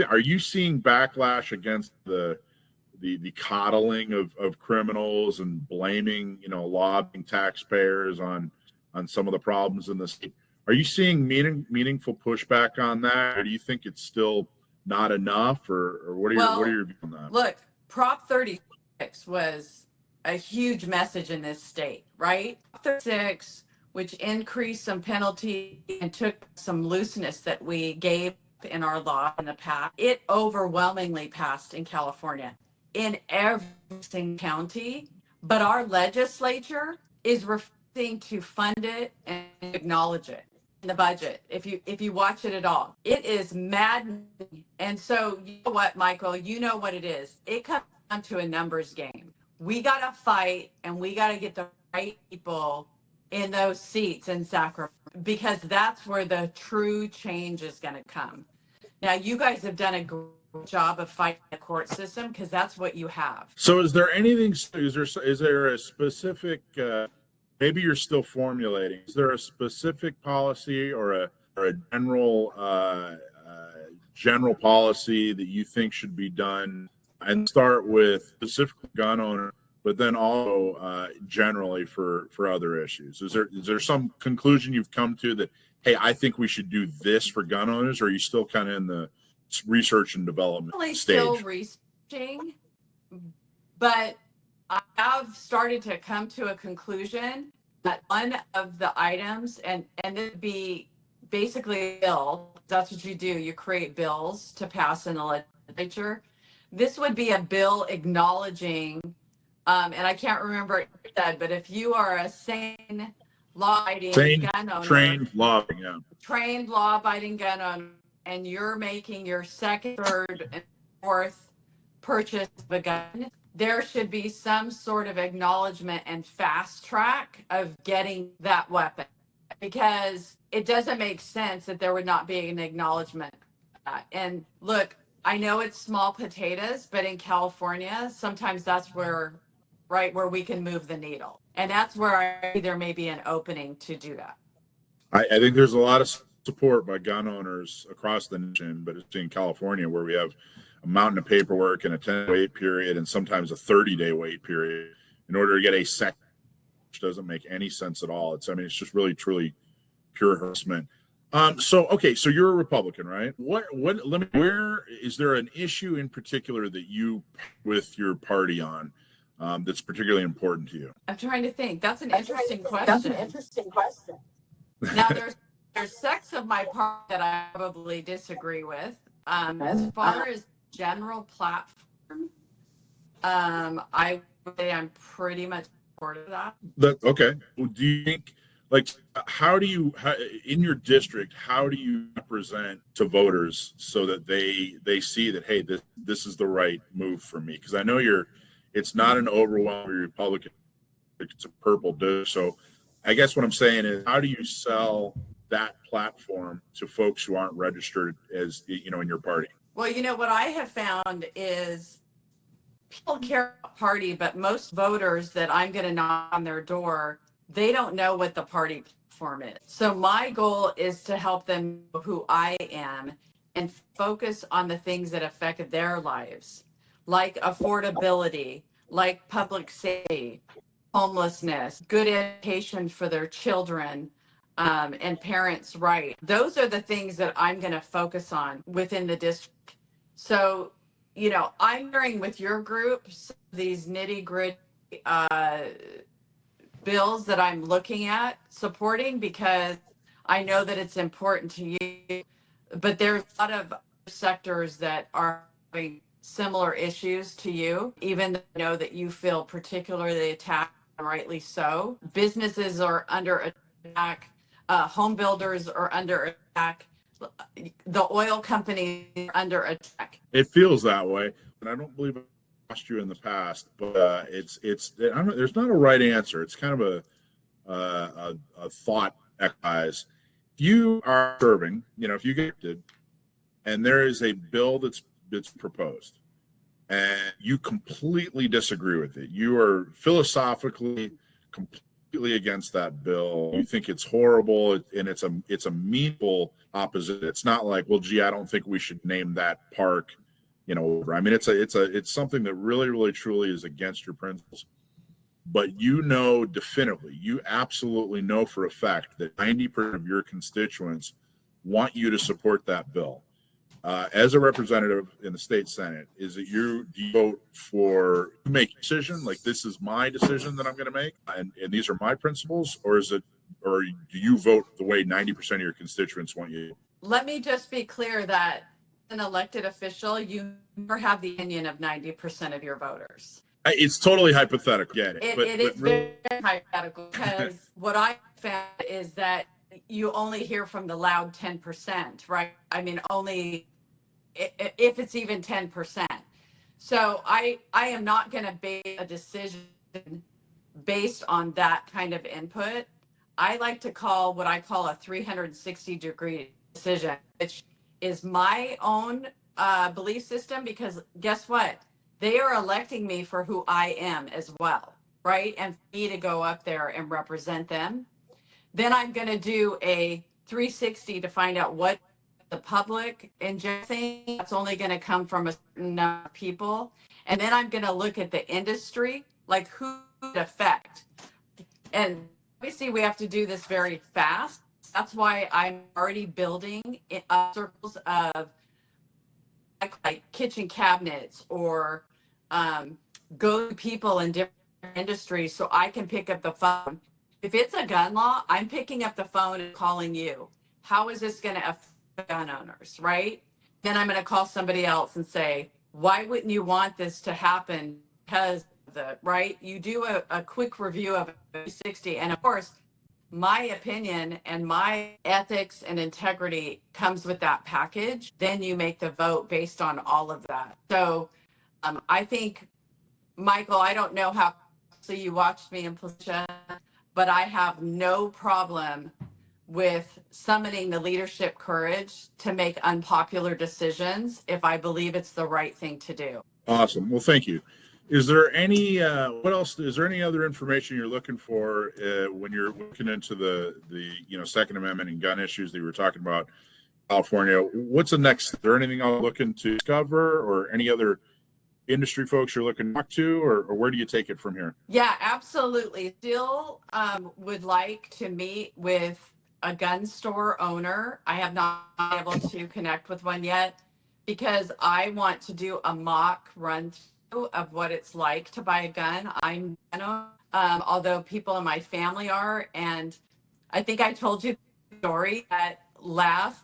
Are you seeing backlash against the coddling of criminals and blaming, lobbying taxpayers on some of the problems in the state? Are you seeing meaningful pushback on that, or do you think it's still not enough, or what are your views on that? Look, Prop 36 was a huge message in this state, right? Prop 36, which increased some penalty and took some looseness that we gave in our law in the past, it overwhelmingly passed in California, in every single county. But our legislature is refusing to fund it and acknowledge it in the budget. If you watch it at all, it is maddening. And so, you know what, Michael, you know what it is. It comes down to a numbers game. We got to fight, and we got to get the right people in those seats in Sacramento, because that's where the true change is going to come. Now, you guys have done a great job of fighting the court system, because that's what you have. So is there anything, is there a specific, maybe you're still formulating, is there a specific policy or a general policy that you think should be done, and start with specifically gun owner, but then also generally for other issues? Is there some conclusion you've come to that, hey, I think we should do this for gun owners, or are you still kind of in the research and development stage? Still researching, but I have started to come to a conclusion that one of the items, and it'd be basically a bill. That's what you do. You create bills to pass in the legislature. This would be a bill acknowledging, and I can't remember what it said, but if you are a sane, law-abiding gun owner, trained law-abiding gun owner, and you're making your second, third, and fourth purchase of a gun, there should be some sort of acknowledgement and fast track of getting that weapon, because it doesn't make sense that there would not be an acknowledgement of that. And look, I know it's small potatoes, but in California, sometimes that's where, right, where we can move the needle. And that's where there may be an opening to do that. I think there's a lot of support by gun owners across the nation, but it's in California where we have a mountain of paperwork and a 10-day wait period and sometimes a 30-day wait period in order to get a second, which doesn't make any sense at all. It's just really, truly pure harassment. So you're a Republican, right? Where is there an issue in particular that you with your party on that's particularly important to you? I'm trying to think. That's an interesting question. Now, there's sects of my party that I probably disagree with. As far as general platform, I would say I'm pretty much supportive of that. Okay. Well, do you think, like, how in your district, how do you represent to voters so that they see that, hey, this is the right move for me? Because I know it's not an overwhelming Republican, it's a purple dish. So I guess what I'm saying is, how do you sell that platform to folks who aren't registered as, in your party? Well, what I have found is people care about party, but most voters that I'm going to knock on their door, they don't know what the party platform is. So my goal is to help them know who I am and focus on the things that affect their lives, like affordability, like public safety, homelessness, good education for their children, and parents' rights. Those are the things that I'm going to focus on within the district. So, I'm hearing with your group these nitty-gritty bills that I'm looking at supporting because I know that it's important to you, but there's a lot of sectors that are having similar issues to you, even though I know that you feel particularly attacked, rightly so. Businesses are under attack. Home builders are under attack. The oil companies are under attack. It feels that way, and I don't believe I asked you in the past, but there's not a right answer. It's kind of a thought exercise. You are serving, if you get elected, and there is a bill that's proposed, and you completely disagree with it. You are philosophically completely against that bill. You think it's horrible, and it's a meaningful opposite. It's not like, well, gee, I don't think we should name that park. I mean, it's something that really, really, truly is against your principles. But definitively, you absolutely know for a fact that 90% of your constituents want you to support that bill. As a representative in the state Senate, do you vote you make a decision, like this is my decision that I'm going to make, and these are my principles, or do you vote the way 90% of your constituents want you? Let me just be clear that an elected official, you never have the opinion of 90% of your voters. It's totally hypothetical. Get it? It is very hypothetical because what I found is that you only hear from the loud 10%, right? I mean, only if it's even 10%. So I am not going to base a decision based on that kind of input. I like to call what I call a 360-degree decision, which is my own belief system, because guess what? They are electing me for who I am as well, right? And for me to go up there and represent them. Then I'm going to do a 360 to find out what the public and just think that's only going to come from a certain number of people. And then I'm going to look at the industry, like who it affect. And obviously we have to do this very fast. That's why I'm already building circles of like kitchen cabinets or go to people in different industries so I can pick up the phone. If it's a gun law, I'm picking up the phone and calling you. How is this going to affect gun owners, right? Then I'm going to call somebody else and say, why wouldn't you want this to happen? Because right? You do a quick review of 360. And of course, my opinion and my ethics and integrity comes with that package. Then you make the vote based on all of that. So I think, Michael, I don't know how closely you watched me in Placia, but I have no problem with summoning the leadership courage to make unpopular decisions if I believe it's the right thing to do. Awesome. Well, thank you. Is there any what else? Is there any other information you're looking for when you're looking into the Second Amendment and gun issues that you were talking about, California? What's the next? Is there anything I'm looking to discover, or any other industry folks you're looking to talk to, or where do you take it from here? Yeah, absolutely. Still would like to meet with a gun store owner. I have not been able to connect with one yet because I want to do a mock run through of what it's like to buy a gun. I'm although people in my family are, and I think I told you the story that last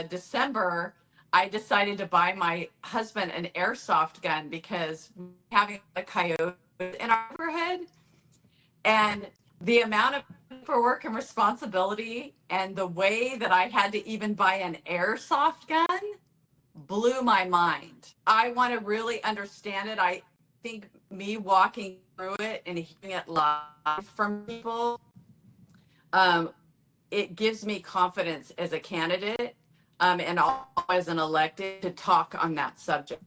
December I decided to buy my husband an airsoft gun because having a coyote in our neighborhood, and the amount of paperwork and responsibility and the way that I had to even buy an airsoft gun blew my mind. I want to really understand it. I think me walking through it and hearing it live from people, it gives me confidence as a candidate and also as an elected to talk on that subject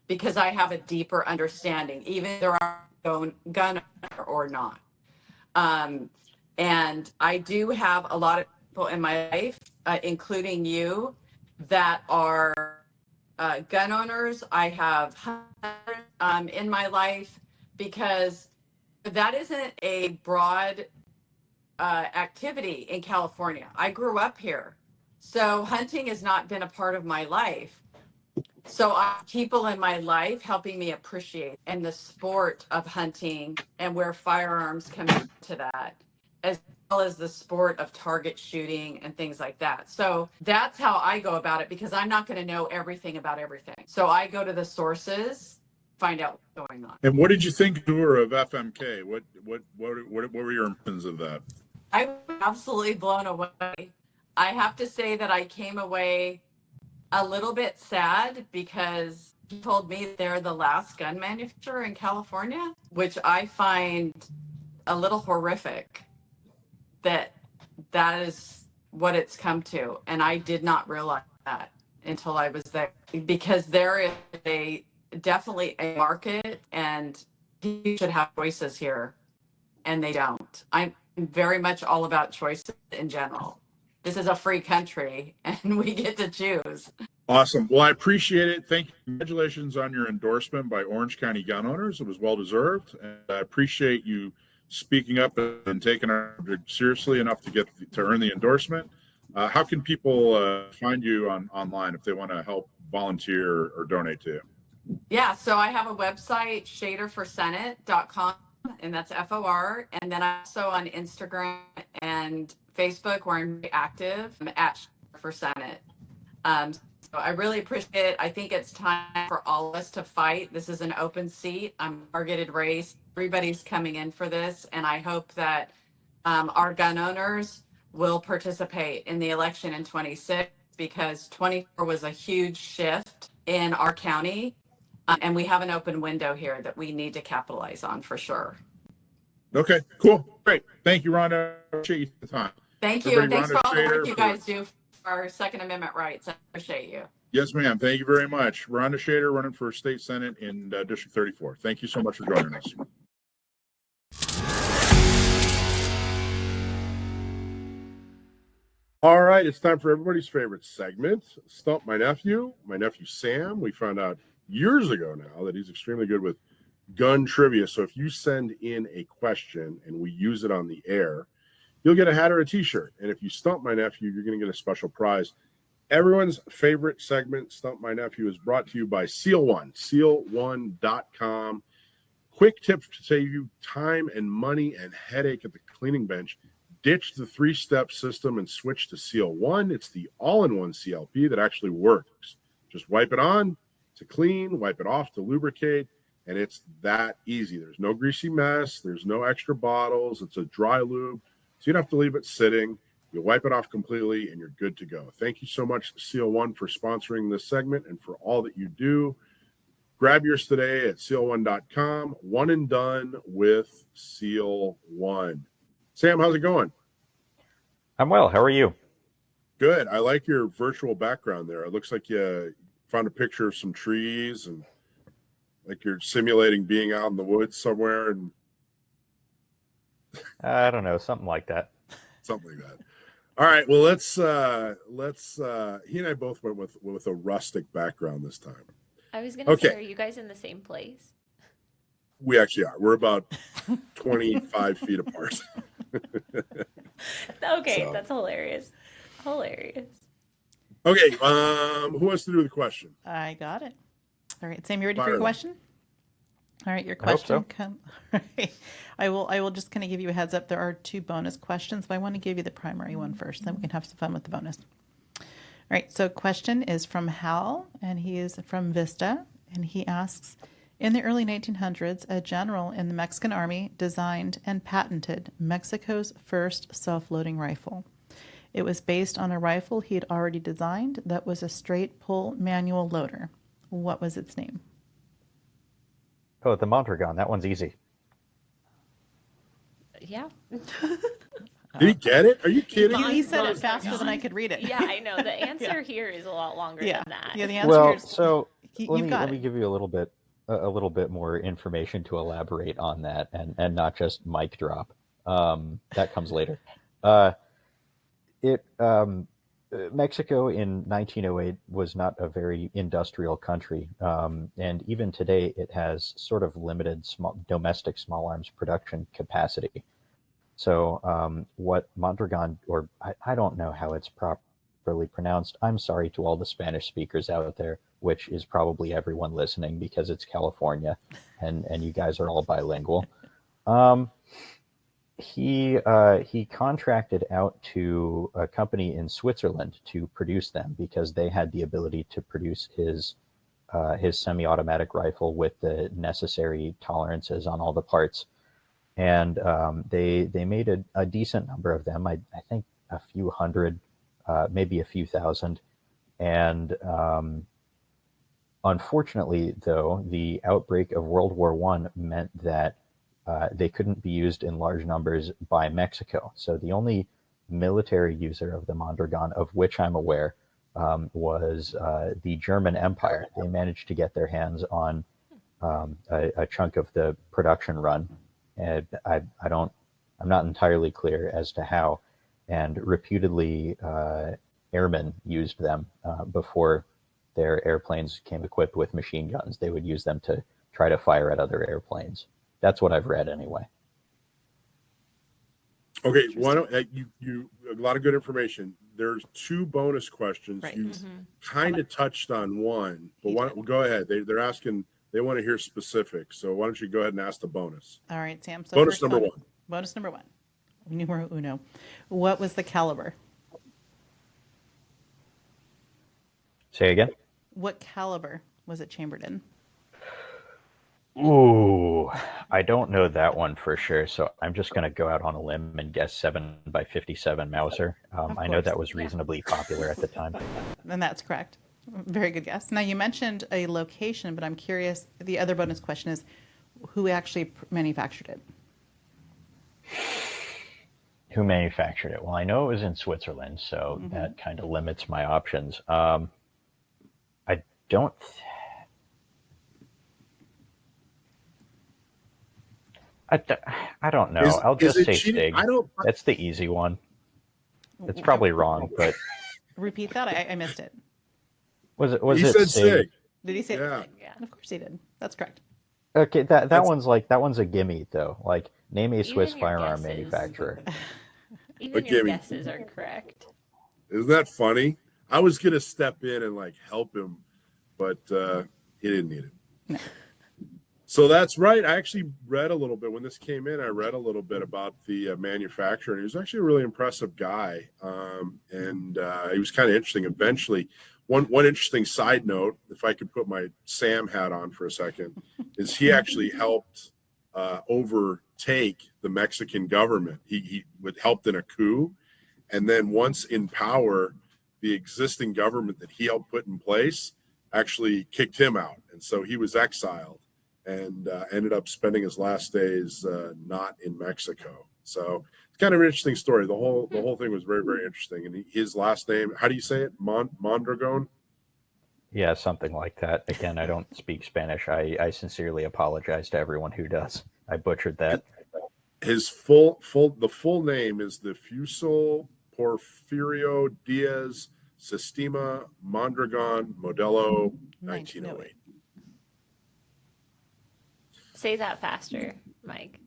because I have a deeper understanding, even if there are gun or not. And I do have a lot of people in my life, including you, that are gun owners. I have hunters in my life because that isn't a broad activity in California. I grew up here. So hunting has not been a part of my life. So I have people in my life helping me appreciate and the sport of hunting and where firearms come into that, as well as the sport of target shooting and things like that. So that's how I go about it because I'm not going to know everything about everything. So I go to the sources, find out what's going on. And what did you think of FMK? What were your impressions of that? I was absolutely blown away. I have to say that I came away a little bit sad because he told me they're the last gun manufacturer in California, which I find a little horrific that is what it's come to. And I did not realize that until I was there because there is definitely a market and you should have choices here and they don't. I'm very much all about choices in general. This is a free country and we get to choose. Awesome. Well, I appreciate it. Thank you. Congratulations on your endorsement by Orange County gun owners. It was well deserved. And I appreciate you speaking up and taking it seriously enough to earn the endorsement. How can people find you online if they want to help volunteer or donate to you? Yeah, so I have a website, shaderforsenate.com, and that's FOR. And then I'm also on Instagram and Facebook where I'm very active at Shader for Senate. So I really appreciate it. I think it's time for all of us to fight. This is an open seat. I'm a targeted race. Everybody's coming in for this. And I hope that our gun owners will participate in the election in 26 because 24 was a huge shift in our county. And we have an open window here that we need to capitalize on for sure. Okay, cool. Great. Thank you, Rhonda. Appreciate you the time. Thank you. Thanks for all the work you guys do for our Second Amendment rights. I appreciate you. Yes, ma'am. Thank you very much. Rhonda Shader running for state senate in District 34. Thank you so much for joining us. All right, it's time for everybody's favorite segment, Stump My Nephew. My nephew Sam, we found out years ago now that he's extremely good with gun trivia. So if you send in a question and we use it on the air, you'll get a hat or a t-shirt. And if you stump my nephew, you're going to get a special prize. Everyone's favorite segment, Stump My Nephew, is brought to you by Seal One, seal1.com. Quick tips to save you time and money and headache at the cleaning bench. Ditch the 3-step system and switch to Seal One. It's the all-in-one CLP that actually works. Just wipe it on to clean, wipe it off to lubricate, and it's that easy. There's no greasy mess. There's no extra bottles. It's a dry lube, so you don't have to leave it sitting. You wipe it off completely, and you're good to go. Thank you so much, Seal One, for sponsoring this segment and for all that you do. Grab yours today at seal1.com. One and done with Seal One. Sam, how's it going? I'm well. How are you? Good. I like your virtual background there. It looks like you found a picture of some trees and like you're simulating being out in the woods somewhere and I don't know, something like that. something like that. All right. Well, let's he and I both went with a rustic background this time. I was gonna say, Okay. are you guys in the same place? We actually are. We're about 25 feet apart. Okay, So. that's hilarious. Hilarious. Okay. Who wants to do the question? I got it. All right, Sam, you ready Fire for your away. question? All right, your I hope question. so. All right. I will just kind of give you a heads up. There are 2 bonus questions, but I want to give you the primary one first. Then we can have some fun with the bonus. All right. So, question is from Hal, and he is from Vista, and he asks, in the early 1900s, a general in the Mexican army designed and patented Mexico's first self-loading rifle. It was based on a rifle he had already designed that was a straight pull manual loader. What was its name? Oh, the Mondragon. That one's easy. Yeah. Did he get it? Are you kidding me? He said it faster than I could read it. Yeah, I know. The answer here is a lot longer Yeah. than that. Yeah, the answer Well, is so let you've got me it. give you a little bit more information to elaborate on that, and not just mic drop. That comes later. It Mexico in 1908 was not a very industrial country, and even today it has sort of limited domestic small arms production capacity. So what Mondragon, or I don't know how it's properly pronounced. I'm sorry to all the Spanish speakers out there, which is probably everyone listening because it's California, and you guys are all bilingual. He contracted out to a company in Switzerland to produce them because they had the ability to produce his semi-automatic rifle with the necessary tolerances on all the parts. And they made a decent number of them. I think a few hundred, maybe a few thousand. And unfortunately, though, the outbreak of World War I meant that they couldn't be used in large numbers by Mexico. So the only military user of the Mondragon, of which I'm aware, was the German Empire. They managed to get their hands on a chunk of the production run. And I'm not entirely clear as to how. And reputedly, airmen used them before their airplanes came equipped with machine guns. They would use them to try to fire at other airplanes. That's what I've read anyway. Okay, why don't you a lot of good information. There's 2 bonus questions. Right. You kind of touched on one, but why don't, go ahead. They're asking, they want to hear specifics. So why don't you go ahead and ask the bonus? All right, Sam. So Bonus first number one. 1. Bonus number 1. Numero uno. What was the caliber? Say again? What caliber was it chambered in? Ooh, I don't know that one for sure, so I'm just going to go out on a limb and guess 7x57 Mauser. I know course. that was reasonably popular at the time. And that's correct. Very good guess. Now, you mentioned a location, but I'm curious. The other bonus question is who actually manufactured it? Who manufactured it? Well, I know it was in Switzerland, so that kind of limits my options. I don't. I don't know. I'll just say cheating? Stig. That's the easy one. It's probably wrong, but Repeat that. I missed it. was He it said Stig? Stig. Did he say? Yeah. Yeah. Of course he did. That's correct. Okay, that one's a gimme though. Like, name a Swiss your firearm guesses. manufacturer. Even your guesses are correct. Isn't that funny? I was going to step in and like help him, but he didn't need it. No. So that's right. I actually read a little bit when this came in. I read a little bit about the manufacturer, and he was actually a really impressive guy. And he was kind of interesting. Eventually, one interesting side note, if I could put my Sam hat on for a second, is he actually helped overtake the Mexican government. He helped in a coup, and then once in power, the existing government that he helped put in place actually kicked him out, and so he was exiled and ended up spending his last days not in Mexico. So kind of an interesting story. The whole thing was very, very interesting. And his last name, how do you say it? Mondragon? Yeah, something like that. Again, I don't speak Spanish. I sincerely apologize to everyone who does. I butchered that. His full name is Diffuso Porfirio Diaz Sistema Mondragon Modelo 1908. Say that faster, Mike.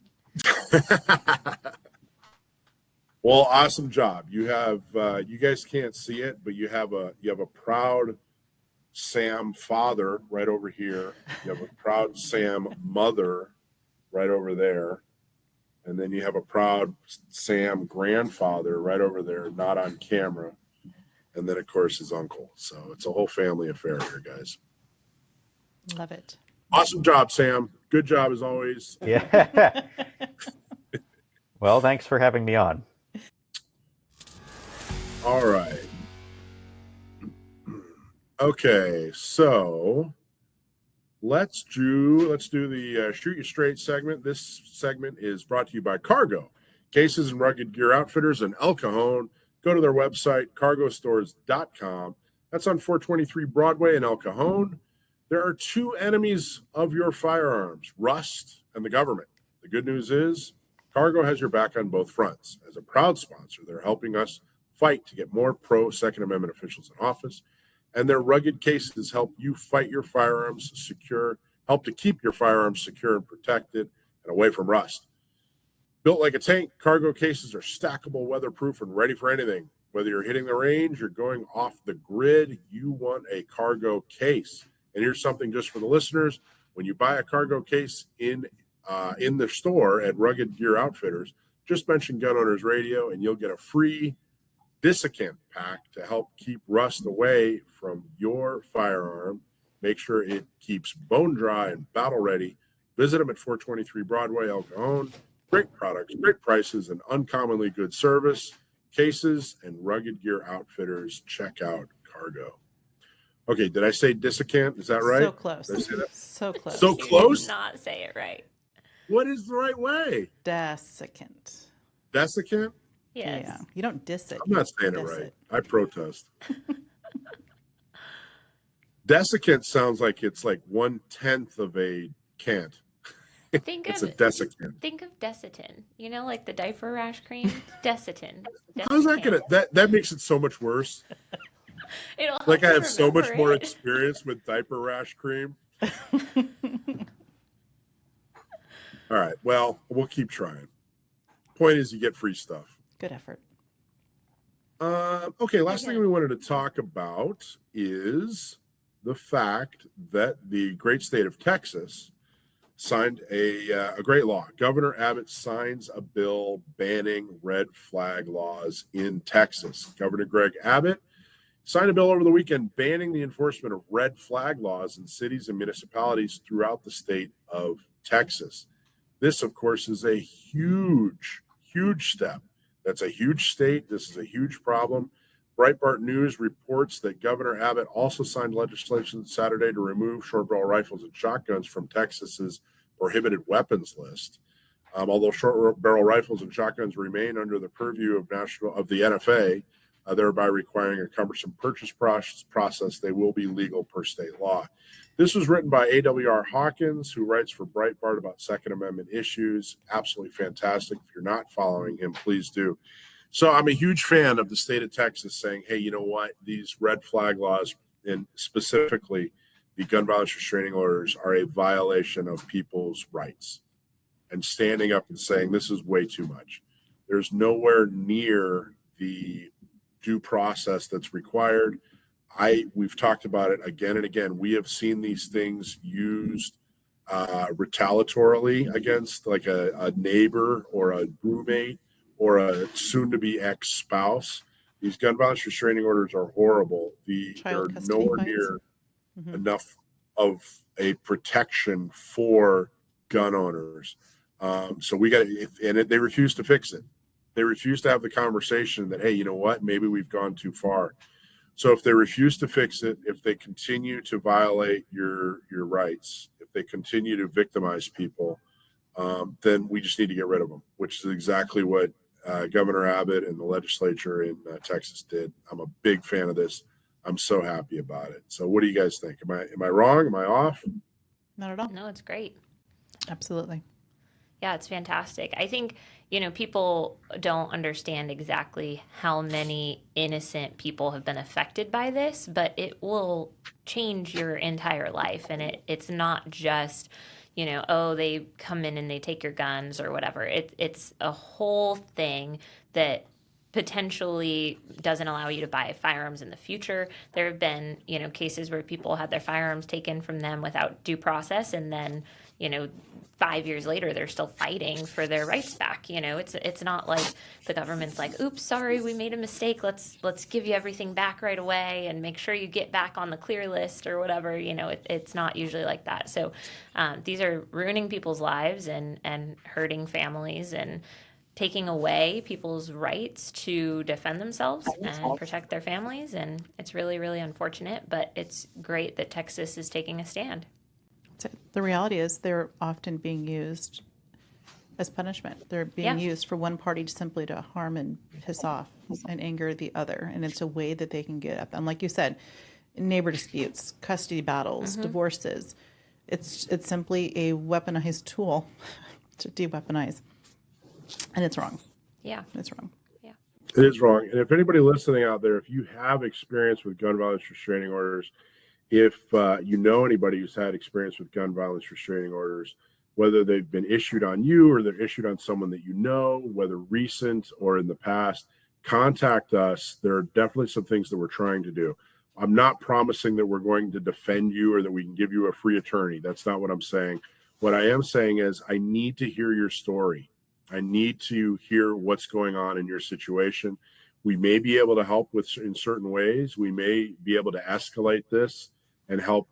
Well, awesome job. You have you guys can't see it, but you have a proud Sam father right over here. You have a proud Sam mother right over there. And then you have a proud Sam grandfather right over there, not on camera. And then, of course, his uncle. So it's a whole family affair here, guys. Love it. Awesome job, Sam. Good job as always. Yeah. Well, thanks for having me on. All right. Okay, so let's do the Shoot You Straight segment. This segment is brought to you by Cargo, Cases and Rugged Gear Outfitters in El Cajon. Go to their website, cargostores.com. That's on 423 Broadway in El Cajon. There are two enemies of your firearms, rust and the government. The good news is Cargo has your back on both fronts. As a proud sponsor, they're helping us fight to get more pro-Second Amendment officials in office. And their rugged cases help you fight your firearms secure, help to keep your firearms secure and protected and away from rust. Built like a tank, Cargo cases are stackable, weatherproof, and ready for anything. Whether you're hitting the range or going off the grid, you want a Cargo case. And here's something just for the listeners. When you buy a Cargo case in the store at Rugged Gear Outfitters, just mention Gun Owners Radio and you'll get a free desiccant pack to help keep rust away from your firearm. Make sure it keeps bone dry and battle ready. Visit them at 423 Broadway, El Cajon. Great products, great prices, and uncommonly good service. Cases and Rugged Gear Outfitters. Check out Cargo. Okay, did I say desiccant? Is that right? So close. Did I say that? So close. So You close? did not say it right. What is the right way? Desiccant. Desiccant? Yes. Yeah. You don't diss it. I'm not saying it Diss right. it. I protest. Desiccant sounds like it's like 1/10 of a cant. Think It's of a desiccant. think of Desitin. You know, like the diaper rash cream. Desitin. How's that gonna that makes it so much worse? It'll Like I help you have so much remember more it. experience with diaper rash cream. All right. Well, we'll keep trying. Point is, you get free stuff. Good effort. Okay. Last thing we wanted to talk about is the fact that the great state of Texas signed a great law. Governor Abbott signs a bill banning red flag laws in Texas. Governor Greg Abbott signed a bill over the weekend banning the enforcement of red flag laws in cities and municipalities throughout the state of Texas. This, of course, is a huge, huge step. That's a huge state. This is a huge problem. Breitbart News reports that Governor Abbott also signed legislation Saturday to remove short barrel rifles and shotguns from Texas's prohibited weapons list. Although short barrel rifles and shotguns remain under the purview of the NFA, thereby requiring a cumbersome purchase process, they will be legal per state law. This was written by A.W.R. Hawkins, who writes for Breitbart about Second Amendment issues. Absolutely fantastic. If you're not following him, please do. So I'm a huge fan of the state of Texas saying, hey, you know what? These red flag laws, and specifically the gun violence restraining orders, are a violation of people's rights. And standing up and saying this is way too much. There's nowhere near the due process that's required. We've talked about it again and again. We have seen these things used retaliatorily against like a neighbor or a roommate or a soon-to-be ex-spouse. These gun violence restraining orders are horrible. They're nowhere near enough of a protection for gun owners. So we got to, and they refuse to fix it. They refuse to have the conversation that, hey, you know what? Maybe we've gone too far. So if they refuse to fix it, if they continue to violate your rights, if they continue to victimize people, then we just need to get rid of them, which is exactly what Governor Abbott and the legislature in Texas did. I'm a big fan of this. I'm so happy about it. So what do you guys think? Am I wrong? Am I off? Not at all. No, it's great. Absolutely. Yeah, it's fantastic. I think, people don't understand exactly how many innocent people have been affected by this, but it will change your entire life. And it's not just, oh, they come in and they take your guns or whatever. It's a whole thing that potentially doesn't allow you to buy firearms in the future. There have been, cases where people had their firearms taken from them without due process, and then, 5 years later they're still fighting for their rights back. It's not like the government's like, oops, sorry, we made a mistake. Let's give you everything back right away and make sure you get back on the clear list or whatever. It's not usually like that. So these are ruining people's lives and hurting families and taking away people's rights to defend themselves and protect their families. And it's really, really unfortunate, but it's great that Texas is taking a stand. The reality is they're often being used as punishment. They're being used for one party simply to harm and piss off and anger the other. And it's a way that they can get up. And like you said, neighbor disputes, custody battles, divorces. It's simply a weaponized tool to de-weaponize. And it's wrong. Yeah. It's wrong. Yeah. It is wrong. And if anybody listening out there, if you have experience with gun violence restraining orders, if you know anybody who's had experience with gun violence restraining orders, whether they've been issued on you or they're issued on someone that you know, whether recent or in the past, contact us. There are definitely some things that we're trying to do. I'm not promising that we're going to defend you or that we can give you a free attorney. That's not what I'm saying. What I am saying is I need to hear your story. I need to hear what's going on in your situation. We may be able to help in certain ways. We may be able to escalate this and help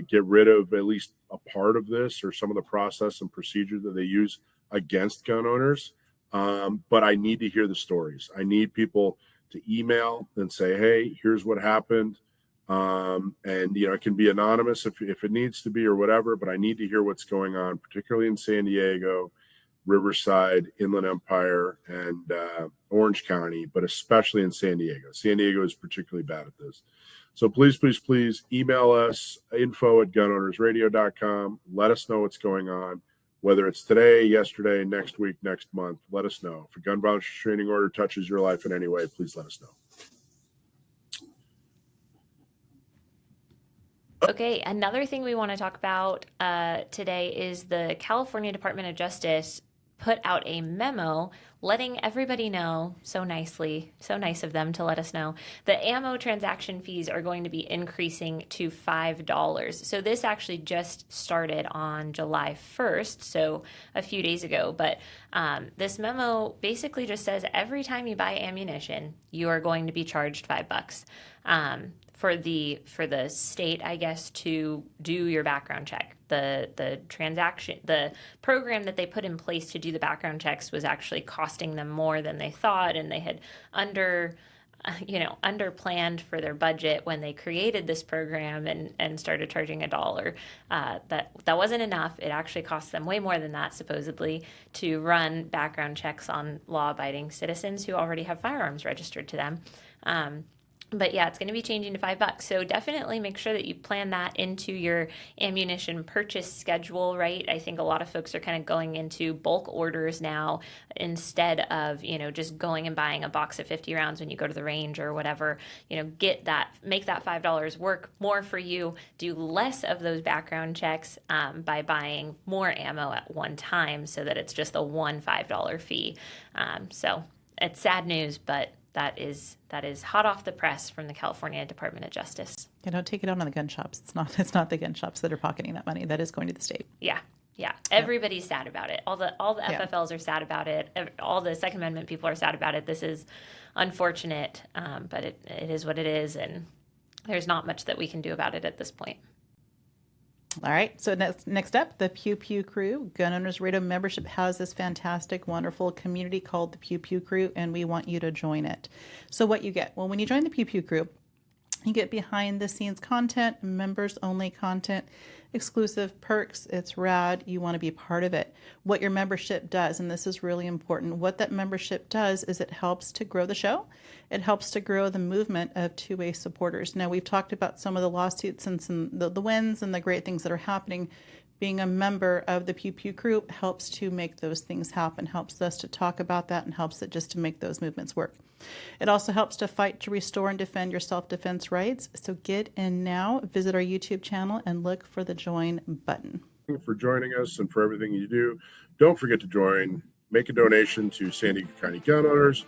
get rid of at least a part of this or some of the process and procedure that they use against gun owners. But I need to hear the stories. I need people to email and say, hey, here's what happened. And, it can be anonymous if it needs to be or whatever, but I need to hear what's going on, particularly in San Diego, Riverside, Inland Empire, and Orange County, but especially in San Diego. San Diego is particularly bad at this. So please, please, please email us, info@gunownersradio.com. Let us know what's going on, whether it's today, yesterday, next week, next month. Let us know. If a gun violence restraining order touches your life in any way, please let us know. Okay, another thing we want to talk about today is the California Department of Justice put out a memo letting everybody know, so nicely, so nice of them to let us know, that ammo transaction fees are going to be increasing to $5. So this actually just started on July 1st, so a few days ago. But this memo basically just says every time you buy ammunition, you are going to be charged $5. For the state, I guess, to do your background check. The program that they put in place to do the background checks was actually costing them more than they thought, and they had underplanned for their budget when they created this program and started charging $1. That wasn't enough. It actually cost them way more than that, supposedly, to run background checks on law-abiding citizens who already have firearms registered to them. But yeah, it's going to be changing to $5. So definitely make sure that you plan that into your ammunition purchase schedule, right? I think a lot of folks are kind of going into bulk orders now instead of, just going and buying a box of 50 rounds when you go to the range or whatever. Make that $5 work more for you. Do less of those background checks by buying more ammo at one time so that it's just a one $5 fee. So it's sad news, but that is hot off the press from the California Department of Justice. Yeah, don't take it out on the gun shops. It's not the gun shops that are pocketing that money. That is going to the state. Yeah. Everybody's sad about it. All the FFLs are sad about it. All the Second Amendment people are sad about it. This is unfortunate, but it is what it is, and there's not much that we can do about it at this point. All right. So next up, the Pew Pew Crew. Gun Owners Radio membership has this fantastic, wonderful community called the Pew Pew Crew, and we want you to join it. So what you get? Well, when you join the Pew Pew Crew, You get behind the scenes content, members only content, exclusive perks. It's rad. You want to be part of it. What your membership does, and this is really important, what that membership does is it helps to grow the show. It helps to grow the movement of two-way supporters. Now, we've talked about some of the lawsuits and some the wins and the great things that are happening. Being a member of the Pew Pew group helps to make those things happen, helps us to talk about that, and helps it just to make those movements work. It also helps to fight to restore and defend your self-defense rights. So get in now, visit our YouTube channel, and look for the join button. For joining us and for everything you do. Don't forget to join. Make a donation to San Diego County gun owners.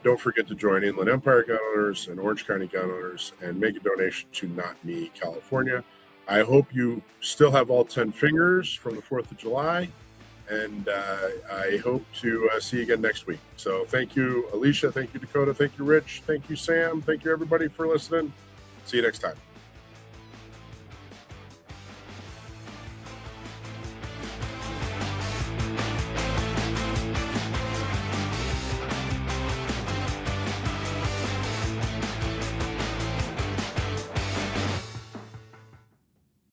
Don't forget to join Inland Empire gun owners and Orange County gun owners, and make a donation to Not Me, California. I hope you still have all 10 fingers from the 4th of July. And I hope to see you again next week. So thank you, Alicia. Thank you, Dakota. Thank you, Rich. Thank you, Sam. Thank you, everybody, for listening. See you next time.